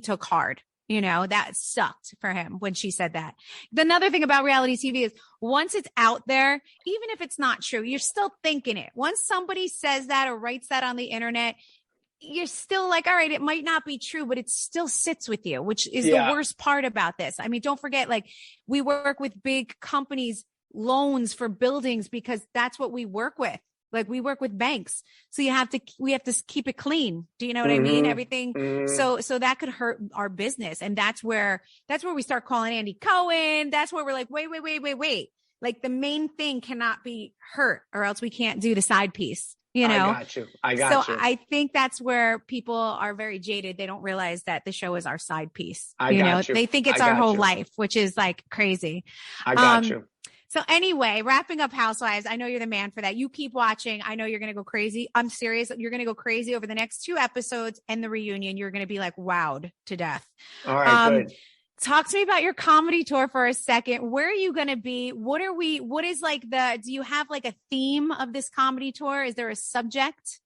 took hard, that sucked for him when she said that. The another thing about reality TV is once it's out there, even if it's not true, you're still thinking it. Once somebody says that or writes that on the internet, you're still like, all right, it might not be true, but it still sits with you, which is the worst part about this. I mean, don't forget, like we work with big companies, loans for buildings, because that's what we work with. Like we work with banks. So we have to keep it clean. Do you know what I mean? Everything. So that could hurt our business. And that's where we start calling Andy Cohen. That's where we're like, wait. Like the main thing cannot be hurt or else we can't do the side piece. You know, I got you. I think that's where people are very jaded. They don't realize that the show is our side piece. They think it's our whole life, which is like crazy. I got you. So anyway, wrapping up Housewives, I know you're the man for that. You keep watching. I know you're going to go crazy. I'm serious. You're going to go crazy over the next 2 episodes and the reunion. You're going to be like wowed to death. All right, good. Talk to me about your comedy tour for a second. Where are you going to be? What is like do you have like a theme of this comedy tour? Is there a subject?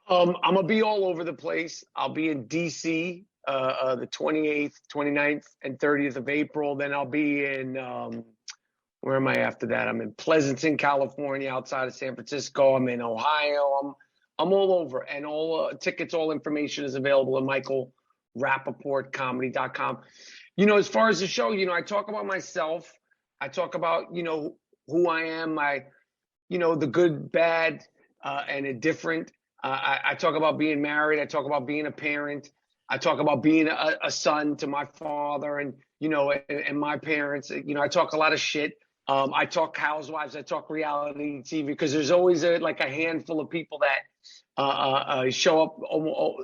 I'm going to be all over the place. I'll be in DC, the 28th, 29th, and 30th of April. Then I'll be in, where am I after that? I'm in Pleasanton, California, outside of San Francisco. I'm in Ohio. I'm all over. And all tickets, all information is available at MichaelRapaportComedy.com. You know, as far as the show, you know, I talk about myself. I talk about, you know, who I am, the good, bad, and indifferent. I talk about being married. I talk about being a parent. I talk about being a son to my father and my parents. You know, I talk a lot of shit. I talk Housewives. I talk reality TV because there's always a handful of people that show up.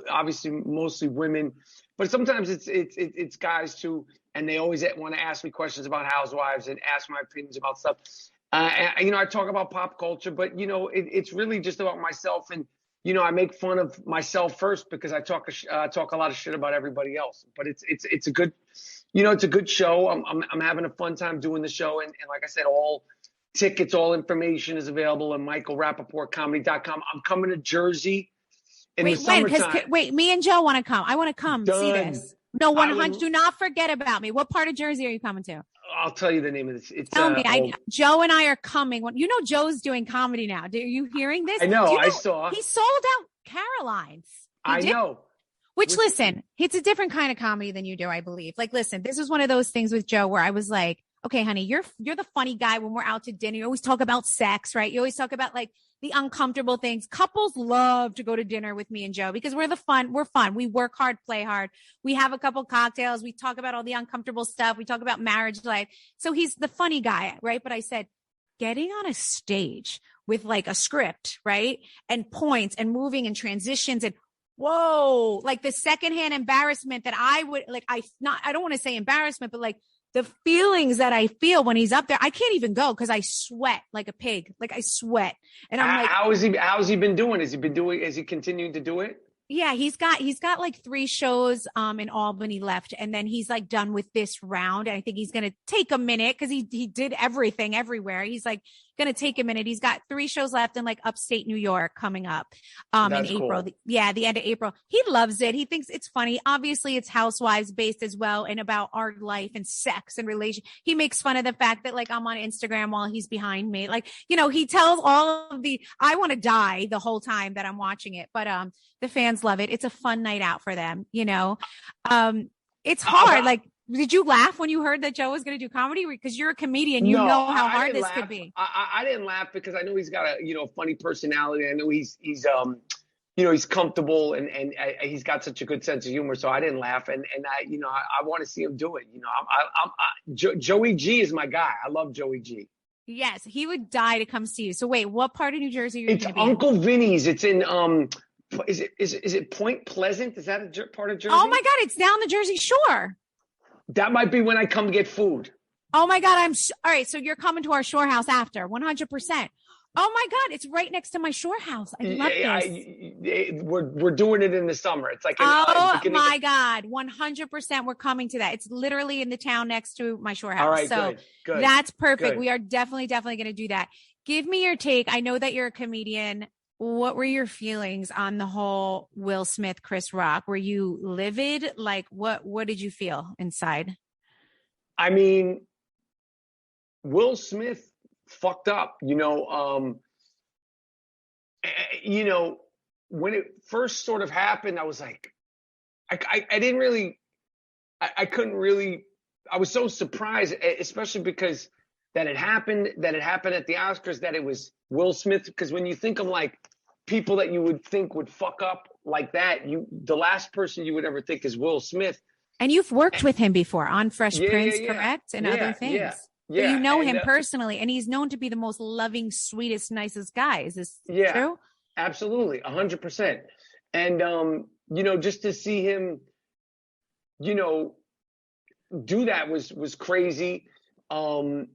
Obviously, mostly women, but sometimes it's guys too, and they always want to ask me questions about Housewives and ask my opinions about stuff. I talk about pop culture, but it's really just about myself, and I make fun of myself first because I talk a lot of shit about everybody else. But it's a good, it's a good show. I'm having a fun time doing the show, and like I said, all tickets, all information is available at MichaelRapaportComedy.com. I'm coming to Jersey in the summertime. Wait, me and Joe want to come. I want to come see this. No, 100. Do not forget about me. What part of Jersey are you coming to? I'll tell you the name of this. Tell me. Joe and I are coming. Joe's doing comedy now. Are you hearing this? I know. I saw. He sold out Caroline's. I know. Listen, it's a different kind of comedy than you do, I believe. Like, listen, this is one of those things with Joe where I was like, okay, honey, you're the funny guy when we're out to dinner. You always talk about sex, right? You always talk about like the uncomfortable things. Couples love to go to dinner with me and Joe because we're fun. We work hard, play hard. We have a couple cocktails. We talk about all the uncomfortable stuff. We talk about marriage life. So he's the funny guy, right? But I said, getting on a stage with like a script, right? And points and moving and transitions and whoa, like the secondhand embarrassment that I would like, I don't want to say embarrassment, but like the feelings that I feel when he's up there, I can't even go because I sweat like a pig. Like I sweat. And I'm like, how's he been doing? Is he continuing to do it? Yeah, he's got like 3 shows in Albany left, and then he's like done with this round. And I think he's gonna take a minute because he did everything everywhere. He's like gonna take a minute. He's got 3 shows left in like upstate New York coming up in April. Cool. The end of April. He loves it. He thinks it's funny. Obviously, it's Housewives based as well and about our life and sex and relation. He makes fun of the fact that like I'm on Instagram while he's behind me. Like, he tells all of I want to die the whole time that I'm watching it. But the fans love it. It's a fun night out for them, It's hard. Like, did you laugh when you heard that Joe was going to do comedy? Because you're a comedian, know how hard this could be. I didn't laugh because I know he's got a funny personality. I know he's comfortable and he's got such a good sense of humor. So I didn't laugh, and I want to see him do it. Joey G is my guy. I love Joey G. Yes, he would die to come see you. So wait, what part of New Jersey are you going to be? It's Uncle Vinny's. It's in Is it Point Pleasant? Is that a part of Jersey? Oh my God, it's down the Jersey Shore. That might be when I come get food. Oh my God, all right. So you're coming to our shore house after 100%. Oh my God, it's right next to my shore house. I love this. We're doing it in the summer. It's like my God, 100%. We're coming to that. It's literally in the town next to my shore house. All right, so good. That's perfect. Good. We are definitely going to do that. Give me your take. I know that you're a comedian. What were your feelings on the whole Will Smith, Chris Rock? Were you livid? Like, what did you feel inside? I mean, Will Smith fucked up, when it first sort of happened, I was like, I couldn't really, I was so surprised, especially because that it happened at the Oscars, that it was Will Smith. Because when you think of like people that you would think would fuck up like that, the last person you would ever think is Will Smith. And you've worked with him before on Fresh Prince, correct? And other things. So you know him personally, and he's known to be the most loving, sweetest, nicest guy. Is this true? Absolutely, 100%. And just to see him, do that was crazy. And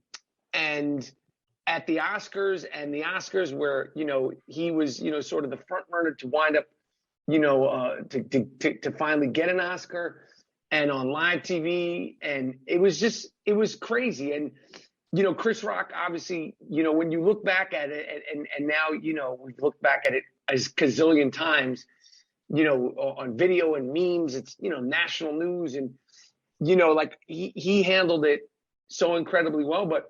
at the Oscars, where he was sort of the front runner to wind up to finally get an Oscar, and on live TV, and it was crazy. And Chris Rock, obviously, when you look back at it, and now we've looked back at it as gazillion times, on video and memes, it's national news, and like he handled it so incredibly well. But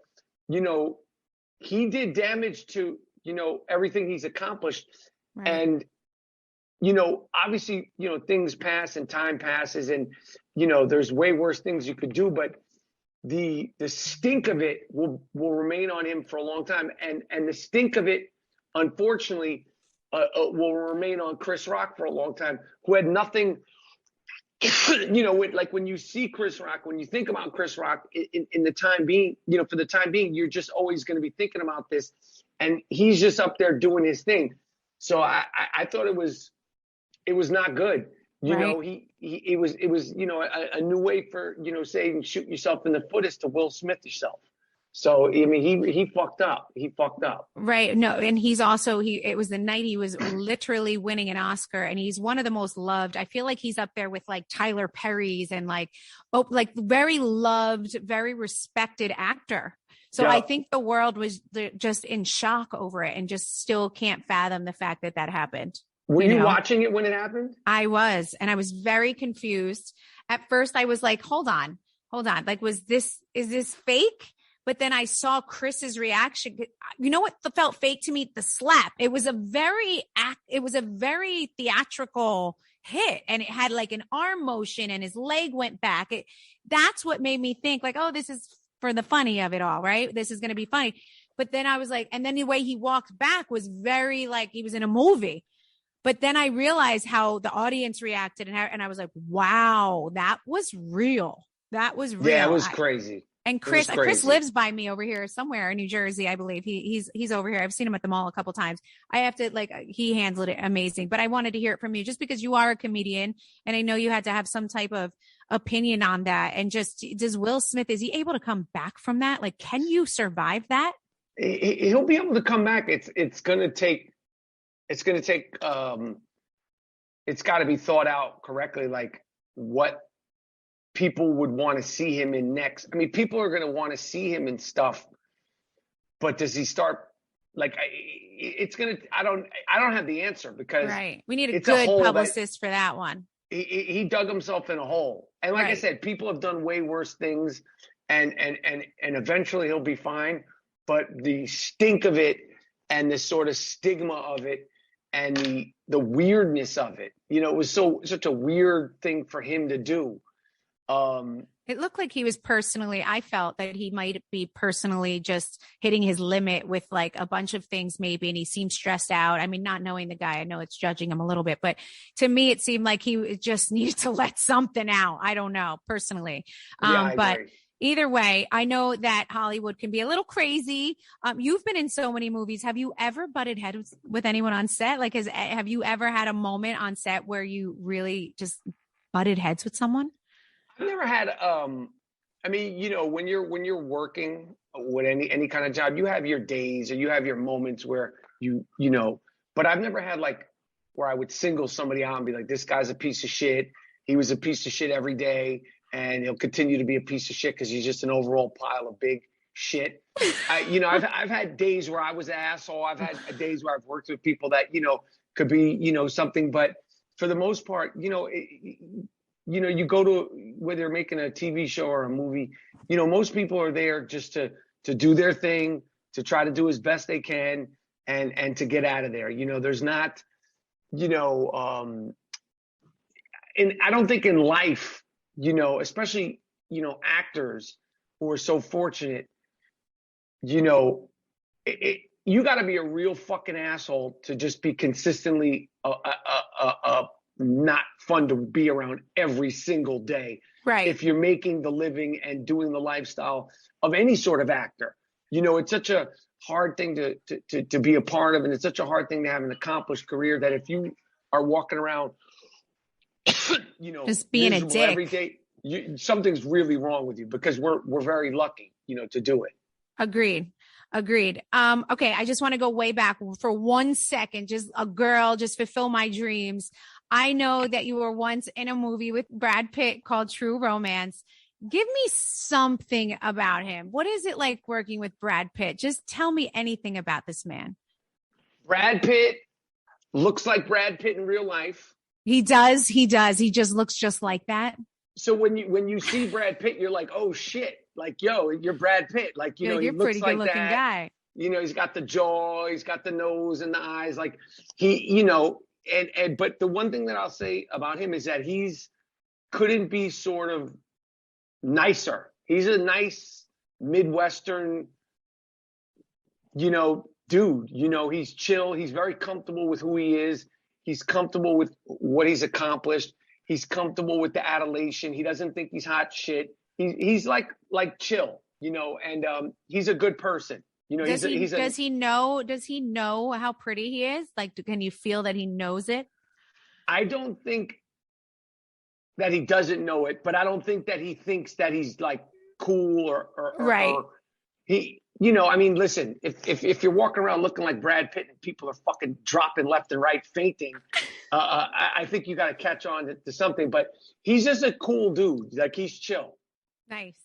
he did damage to everything he's accomplished. Right. And obviously things pass and time passes, and there's way worse things you could do, but the stink of it will remain on him for a long time, and the stink of it, unfortunately, will remain on Chris Rock for a long time, who had nothing. Like when you see Chris Rock, when you think about Chris Rock in the time being, for the time being, you're just always going to be thinking about this, and he's just up there doing his thing. So I thought it was not good. It was a new way for saying shoot yourself in the foot is to Will Smith yourself. So I mean he fucked up. He fucked up. Right. No, and he's also it was the night he was literally winning an Oscar, and he's one of the most loved. I feel like he's up there with like Tyler Perry's and like very loved, very respected actor. So I think the world was just in shock over it and just still can't fathom the fact that happened. Were you watching it when it happened? I was, and I was very confused. At first I was like, hold on. Like, is this fake? But then I saw Chris's reaction. You know what felt fake to me? The slap. It was a very theatrical hit, and it had like an arm motion, and his leg went back. That's what made me think like, oh, this is for the funny of it all, right? This is going to be funny. But then I was like, and then the way he walked back was very like he was in a movie. But then I realized how the audience reacted, and I was like, wow, that was real. That was real. Yeah, it was crazy. And Chris lives by me over here somewhere in New Jersey, I believe. He's over here. I've seen him at the mall a couple times. I have to he handled it amazing. But I wanted to hear it from you just because you are a comedian, and I know you had to have some type of opinion on that. And just does Will Smith, is he able to come back from that? Like, can you survive that? He'll be able to come back. It's got to be thought out correctly, like what people would want to see him in next. I mean, people are going to want to see him in stuff, but does he start like I don't have the answer, because right. We need a good publicist for that one. He dug himself in a hole. And like I said, people have done way worse things, and eventually he'll be fine. But the stink of it and the sort of stigma of it and the weirdness of it, it was such a weird thing for him to do. It looked like he was I felt that he might be personally just hitting his limit with like a bunch of things maybe, and he seemed stressed out. I mean, not knowing the guy, I know it's judging him a little bit, but to me it seemed like he just needed to let something out. I don't know personally. But either way, I know that Hollywood can be a little crazy. You've been in so many movies. Have you ever butted heads with anyone on set? Like, have you ever had a moment on set where you really just butted heads with someone? I've never had, I mean, when you're working with any kind of job, you have your days or you have your moments where but I've never had like where I would single somebody out and be like, this guy's a piece of shit. He was a piece of shit every day, and he'll continue to be a piece of shit because he's just an overall pile of big shit. I've had days where I was an asshole. I've had days where I've worked with people that, could be, something, but for the most part, you go to, whether you're making a TV show or a movie, most people are there just to do their thing, to try to do as best they can and to get out of there. There's not, and I don't think in life, especially, actors who are so fortunate, you know, you got to be a real fucking asshole to just be consistently not fun to be around every single day. Right. If you're making the living and doing the lifestyle of any sort of actor, you know, it's such a hard thing to be a part of, and it's such a hard thing to have an accomplished career that if you are walking around, you know, just being a dick every day, something's really wrong with you, because we're very lucky, you know, to do it. Agreed. Okay. I just want to go way back for 1 second. Just a girl, just fulfill my dreams. I know that you were once in a movie with Brad Pitt called True Romance. Give me something about him. What is it like working with Brad Pitt? Just tell me anything about this man. Brad Pitt looks like Brad Pitt in real life. He does. He just looks just like that. So when you see Brad Pitt, you're like, oh shit, like, yo, you're Brad Pitt. Like, you know, you're he a looks pretty like good looking that. guy. You know, he's got the jaw, he's got the nose and the eyes. Like, he, you know, but the one thing that I'll say about him is that couldn't be sort of nicer. He's a nice Midwestern, you know, dude. You know, he's chill. He's very comfortable with who he is. He's comfortable with what he's accomplished. He's comfortable with the adulation. He doesn't think he's hot shit. He's like chill, you know, and he's a good person. You know, does he know how pretty he is? Like, can you feel that he knows it? I don't think that he doesn't know it, but I don't think that he thinks that he's like cool or right. Or he, you know, I mean, listen, if you're walking around looking like Brad Pitt and people are fucking dropping left and right, fainting, I think you got to catch on to something. But he's just a cool dude. Like, he's chill. Nice.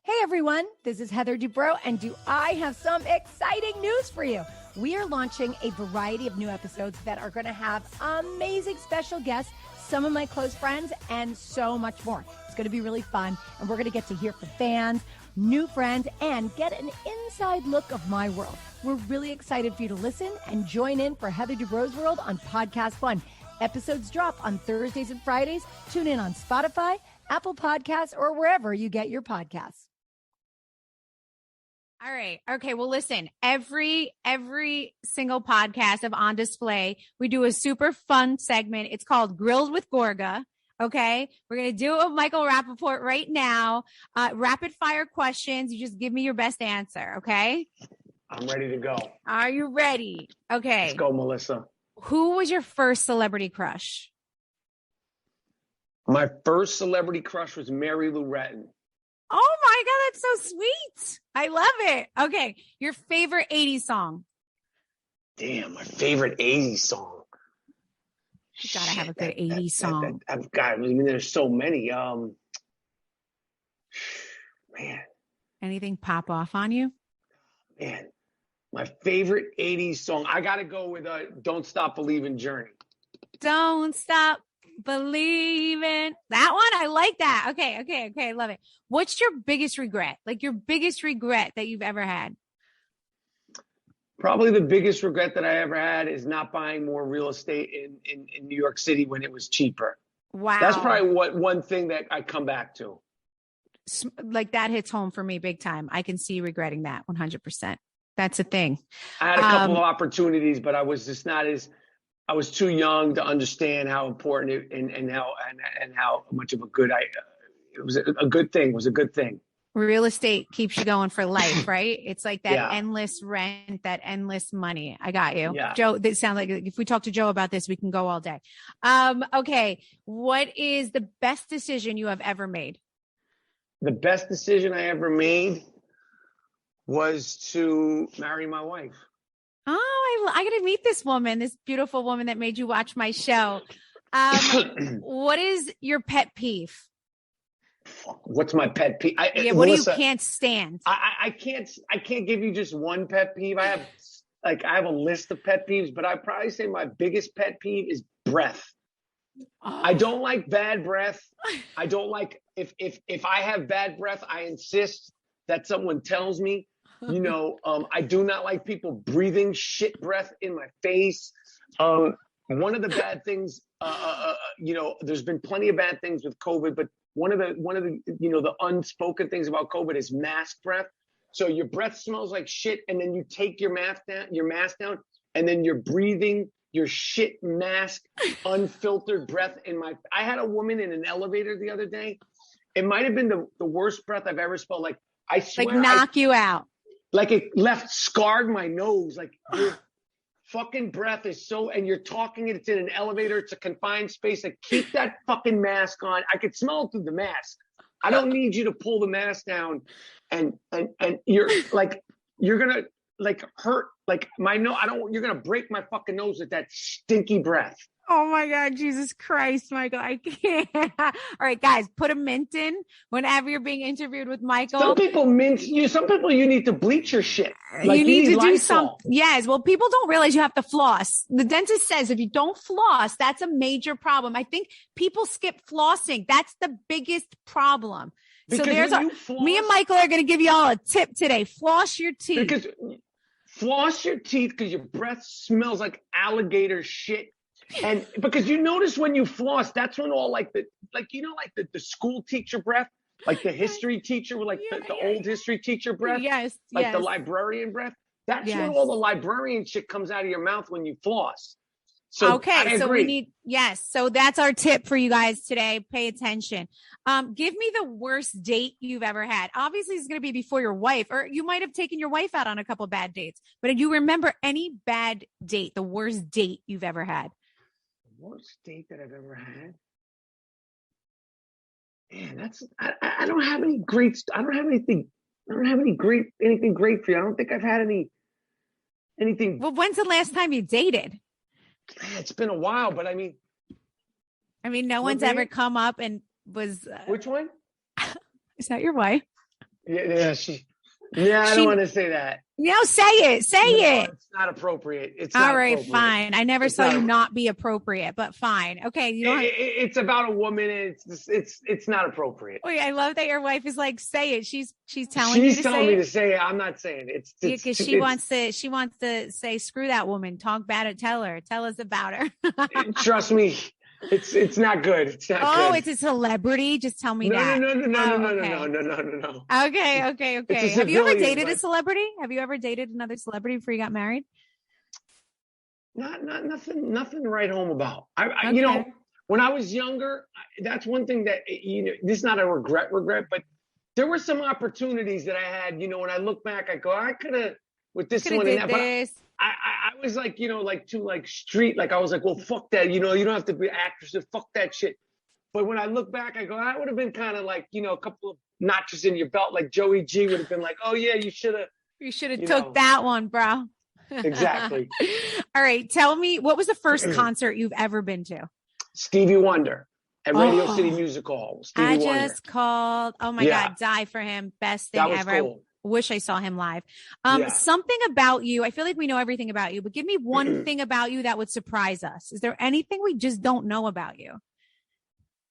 Hey everyone, this is Heather Dubrow, and do I have some exciting news for you? We are launching a variety of new episodes that are going to have amazing special guests, some of my close friends, and so much more. It's going to be really fun, and we're going to get to hear from fans, new friends, and get an inside look of my world. We're really excited for you to listen and join in for Heather Dubrow's World on Podcast One. Episodes drop on Thursdays and Fridays. Tune in on Spotify, Apple Podcasts, or wherever you get your podcasts. All right. Okay. Well, listen, every single podcast of On Display, we do a super fun segment. It's called Grilled with Gorga. Okay. We're going to do a Michael Rapaport right now. Rapid fire questions. You just give me your best answer. Okay. I'm ready to go. Are you ready? Okay. Let's go, Melissa. Who was your first celebrity crush? My first celebrity crush was Mary Lou Retton. Oh my God, that's so sweet. I love it. Okay. Your favorite 80s song? Damn, my favorite 80s song. You gotta have a good 80s song. I've got, I mean, there's so many. Man. Anything pop off on you? Man, my favorite 80s song. I gotta go with Don't Stop Believin' Journey. Don't Stop Believing. That one, I like that. Okay. I love it. What's your biggest regret? Like your biggest regret that you've ever had? Probably the biggest regret that I ever had is not buying more real estate in New York City when it was cheaper. Wow. That's probably one thing that I come back to. Like that hits home for me big time. I can see regretting that 100%. That's a thing. I had a couple of opportunities, but I was just I was too young to understand how important it and how much of a good it was a good thing. It was a good thing. Real estate keeps you going for life, right? It's like that endless rent, that endless money. I got you. Yeah. Joe, this sounds like if we talk to Joe about this, we can go all day. Okay. What is the best decision you have ever made? The best decision I ever made was to marry my wife. Oh, I got to meet this woman, this beautiful woman that made you watch my show. What is your pet peeve? What's my pet peeve? What Melissa, do you can't stand? I can't give you just one pet peeve. I have a list of pet peeves, but I'd probably say my biggest pet peeve is breath. Oh. I don't like bad breath. I don't like if I have bad breath, I insist that someone tells me. You know, I do not like people breathing shit breath in my face. One of the bad things, you know, there's been plenty of bad things with COVID, but one of the, you know, the unspoken things about COVID is mask breath. So your breath smells like shit, and then you take your mask down, and then you're breathing your shit mask, unfiltered breath I had a woman in an elevator the other day. It might have been the worst breath I've ever smelled. Like, I swear. Like knock you out. Like it scarred my nose. Like your fucking breath is so, and you're talking, it's in an elevator, it's a confined space. Like, keep that fucking mask on. I could smell it through the mask. I don't need you to pull the mask down and you're like, you're gonna like hurt like my nose. You're gonna break my fucking nose with that stinky breath. Oh my God, Jesus Christ, Michael. I can't. All right, guys, put a mint in whenever you're being interviewed with Michael. Some people you need to bleach your shit. Like, you need to do Lysol. something. Yes. Well, people don't realize you have to floss. The dentist says if you don't floss, that's a major problem. I think people skip flossing. That's the biggest problem. Because me and Michael are going to give you all a tip today. Floss your teeth. Because floss your teeth because your breath smells like alligator shit. And because you notice when you floss, that's when all the school teacher breath, like the history teacher, like the old history teacher breath. Yes. Like the librarian breath. That's when all the librarian shit comes out of your mouth when you floss. So okay, so so that's our tip for you guys today. Pay attention. Give me the worst date you've ever had. Obviously, it's going to be before your wife, or you might have taken your wife out on a couple bad dates. But do you remember any bad date, the worst date you've ever had? The worst date that I've ever had? Man, I don't have any great. I don't have anything great for you. I don't think I've had anything. Well, when's the last time you dated? It's been a while, but I mean, no one's ever come up and was. Which one? Is that your wife? Yeah, I don't want to say that. No, say it. Say it. It's not appropriate. It's not all right. Appropriate. Fine. I never saw you not be appropriate, but fine. Okay. It's about a woman. And it's not appropriate. Wait, I love that your wife is like, say it. She's telling me to say it. I'm not saying it. Because she wants to say, screw that woman. Talk bad at tell us about her. Trust me. It's not good. It's not good. Oh, it's a celebrity. Just tell me that. No. Okay. Have you ever dated a celebrity? Have you ever dated another celebrity before you got married? Nothing to write home about. I when I was younger, that's one thing that, this is not a regret, but there were some opportunities that I had, when I look back, I go, I could have with this one and that. But I was like, too street. Like I was like, well, fuck that. You don't have to be an actress. Fuck that shit. But when I look back, I go, that would have been kind of like, a couple of notches in your belt. Like Joey G would have been like, oh yeah, you should have took that one, bro. Exactly. All right. Tell me, what was the first concert you've ever been to? Stevie Wonder at Radio City Music Hall. I just called. Oh my God. Die for him. Best thing ever. Cool. Wish I saw him live. Something about you. I feel like we know everything about you, but give me one thing about you that would surprise us. Is there anything we just don't know about you?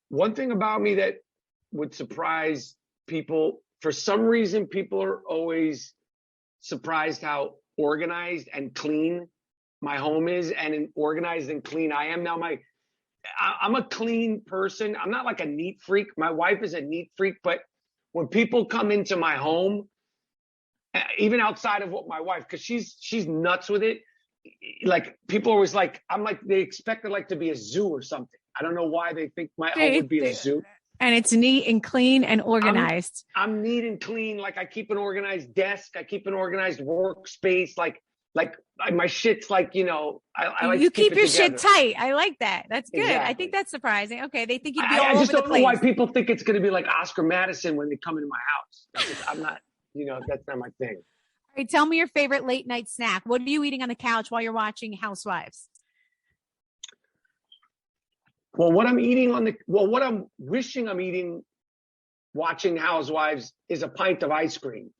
One thing about me that would surprise people. For some reason, people are always surprised how organized and clean my home is, and organized and clean I am now. I'm a clean person. I'm not like a neat freak. My wife is a neat freak, but when people come into my home, even outside of what my wife, because she's nuts with it. Like people are always like, I'm like, they expect it like to be a zoo or something. I don't know why they think my home would be a zoo. And it's neat and clean and organized. I'm neat and clean. Like I keep an organized desk. I keep an organized workspace. Like my shit's like, I like you to keep your together. shit tight. I like that. That's good. Exactly. I think that's surprising. Okay. They think you'd be all I over just the don't place. know why people think it's going to be like Oscar Madison when they come into my house. I'm not, that's not my thing. All right. Tell me your favorite late night snack. What are you eating on the couch while you're watching Housewives? Well, what I'm wishing I'm eating watching Housewives is a pint of ice cream.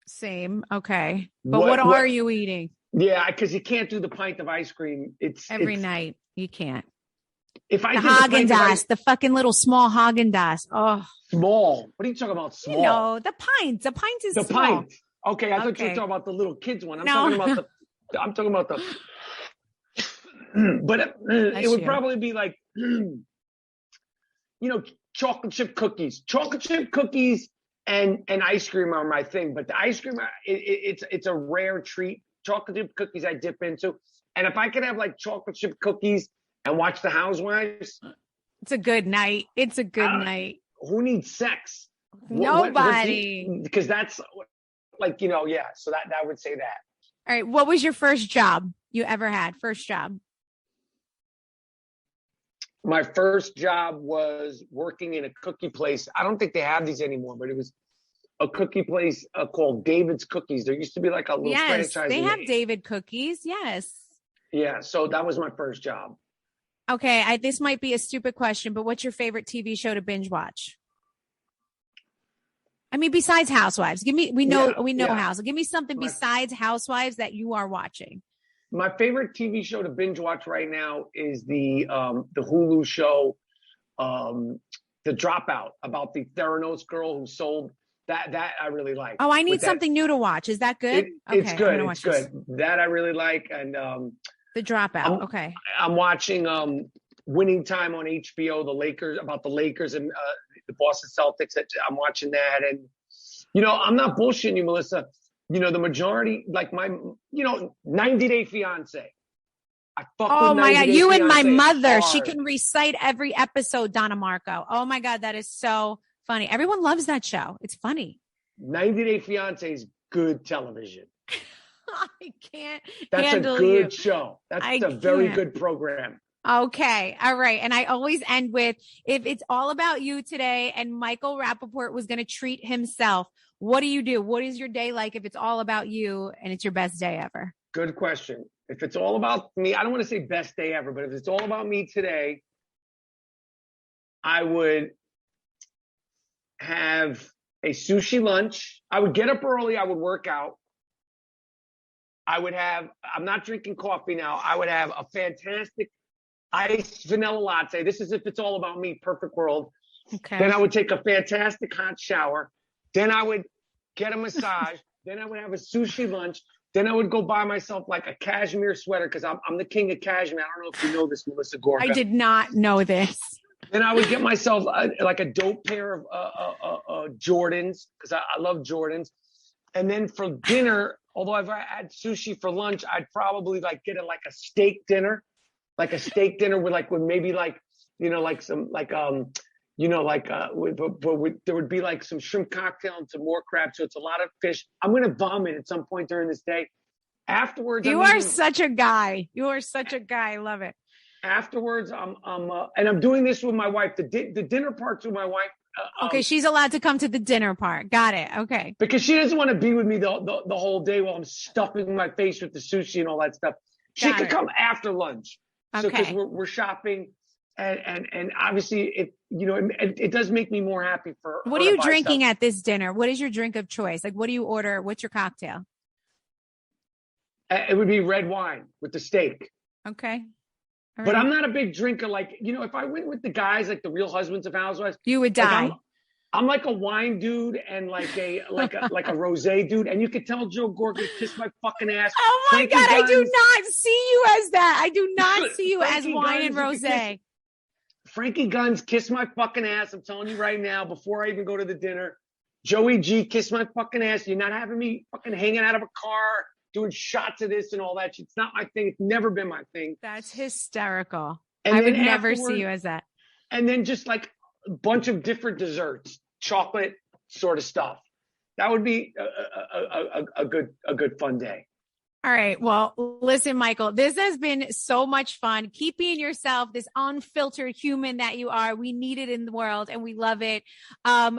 Same. Okay. But what are you eating? Yeah, because you can't do the pint of ice cream. It's every night. You can't. If I the Haagen-Dazs, the fucking little small Haagen-Dazs. Oh, small. What are you talking about? Small. The pint. The pint is the small. Pint. Okay, I thought you were talking about the little kids one. I'm talking about the. But it would probably be like, chocolate chip cookies. Chocolate chip cookies and ice cream are my thing. But the ice cream, it's a rare treat. Chocolate chip cookies I dip into, and if I could have like chocolate chip cookies and watch the Housewives, it's a good night. It's a good night. Who needs sex? Nobody. Because that's like, yeah. So that I would say that. All right. What was your first job you ever had? First job. My first job was working in a cookie place. I don't think they have these anymore, but it was a cookie place called David's Cookies. There used to be like a little franchise. They have David Cookies. Yes. Yeah. So that was my first job. Okay. This might be a stupid question, but what's your favorite TV show to binge watch? I mean, besides Housewives, we know Housewives. Give me something besides Housewives that you are watching. My favorite TV show to binge watch right now is the Hulu show, The Dropout, about the Theranos girl who sold that I really like. Oh, I need something new to watch. Is that good? It's good. It's good. That I really like. And The Dropout. Okay. I'm watching Winning Time on HBO, about the Lakers and the Boston Celtics. I'm watching that. And, I'm not bullshitting you, Melissa. The majority, like 90 Day Fiance. I fuck Oh with my 90 God. Day You and my Fiancé mother. hard. She can recite every episode, Donna Marco. Oh my God. That is so funny. Everyone loves that show. It's funny. 90 Day Fiance is good television. I can't That's handle a good you. show. That's a very good program. Okay. All right. And I always end with, if it's all about you today and Michael Rapaport was going to treat himself, what do? What is your day like if it's all about you and it's your best day ever? Good question. If it's all about me, I don't want to say best day ever, but if it's all about me today, I would have a sushi lunch. I would get up early. I would work out. I'm not drinking coffee now. I would have a fantastic iced vanilla latte. This is if it's all about me, perfect world. Okay. Then I would take a fantastic hot shower. Then I would get a massage. Then I would have a sushi lunch. Then I would go buy myself like a cashmere sweater because I'm the king of cashmere. I don't know if you know this, Melissa Gorga. I did not know this. Then I would get myself like a dope pair of Jordans because I love Jordans. And then for dinner, although I've had sushi for lunch, I'd probably like get a steak dinner, with maybe there would be like some shrimp cocktail and some more crab. So it's a lot of fish. I'm going to vomit at some point during this day. Afterwards, you are such a guy. You are such a guy. I love it. Afterwards, and I'm doing this with my wife. The dinner part's with my wife. Okay, she's allowed to come to the dinner part. Got it. Okay. Because she doesn't want to be with me the whole day while I'm stuffing my face with the sushi and all that stuff. She could come after lunch. Okay. So because we're shopping, and obviously it does make me more happy for. What are you drinking at this dinner? What is your drink of choice? Like, what do you order? What's your cocktail? It would be red wine with the steak. Okay. All But right. I'm not a big drinker. Like, if I went with the guys, like the Real Husbands of Housewives, You would die. I'm like a wine dude and like a rosé dude, and you could tell Joe Gorga kissed my fucking ass. Oh my Frankie God, I do Guns- not see you as that. I do not see you as Frankie wine and Guns, you rosé. Frankie Guns kissed my fucking ass. I'm telling you right now, before I even go to the dinner. Joey G kissed my fucking ass. You're not having me fucking hanging out of a car, doing shots of this and all that shit. It's not my thing. It's never been my thing. That's hysterical. And I then would never afterward- see you as that. And then just like a bunch of different desserts, chocolate sort of stuff. That would be a good fun day. All right. Well, listen, Michael, this has been so much fun. Keep being yourself, this unfiltered human that you are. We need it in the world and we love it.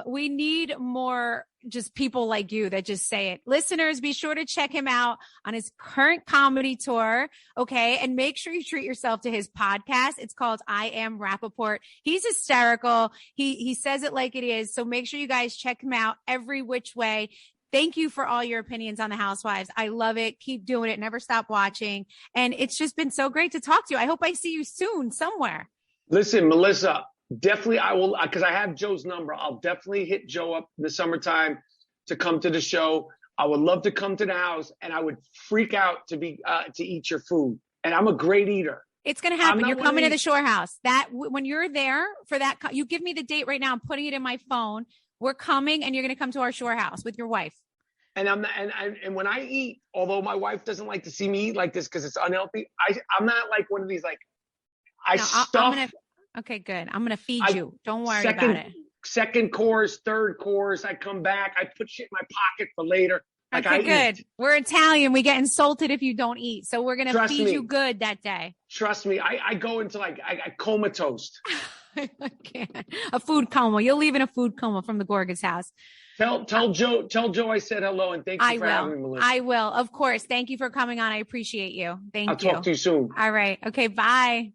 We need more just people like you that just say it. Listeners, be sure to check him out on his current comedy tour. Okay. And make sure you treat yourself to his podcast. It's called I Am Rapaport. He's hysterical. He says it like it is. So make sure you guys check him out every which way. Thank you for all your opinions on the Housewives. I love it. Keep doing it. Never stop watching. And it's just been so great to talk to you. I hope I see you soon somewhere. Listen, Melissa, definitely I will, because I have Joe's number. I'll definitely hit Joe up in the summertime to come to the show. I would love to come to the house, and I would freak out to eat your food. And I'm a great eater. It's going to happen. You're coming to the Shore House. When you're there for that, you give me the date right now. I'm putting it in my phone. We're coming, and you're going to come to our shore house with your wife. And and when I eat, although my wife doesn't like to see me eat like this because it's unhealthy, I'm not like one of these like okay, good. I'm gonna feed you. Don't worry about it. Second course, third course, I come back, I put shit in my pocket for later. Like okay, good. We're Italian. We get insulted if you don't eat. So we're going to feed you good that day. Trust me. I go into I comatose. I can't. A food coma. You'll leave in a food coma from the Gorga's house. Tell Joe I said hello and thank you for having me, Melissa. I will. Of course. Thank you for coming on. I appreciate you. Thank you. I'll talk to you soon. All right. Okay. Bye.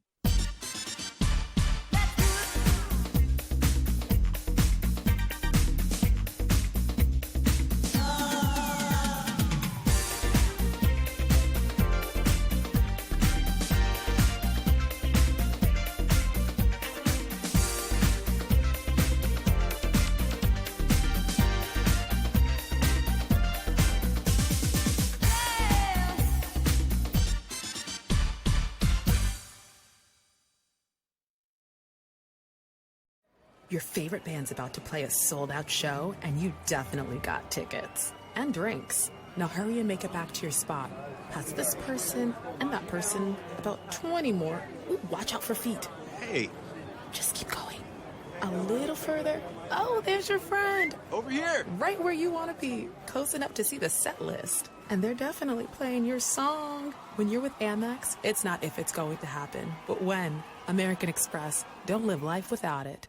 Your favorite band's about to play a sold-out show, and you definitely got tickets. And drinks. Now hurry and make it back to your spot. Past this person and that person. About 20 more. Ooh, watch out for feet. Hey. Just keep going. A little further. Oh, there's your friend. Over here. Right where you want to be. Close enough to see the set list. And they're definitely playing your song. When you're with Amex, it's not if it's going to happen, but when. American Express. Don't live life without it.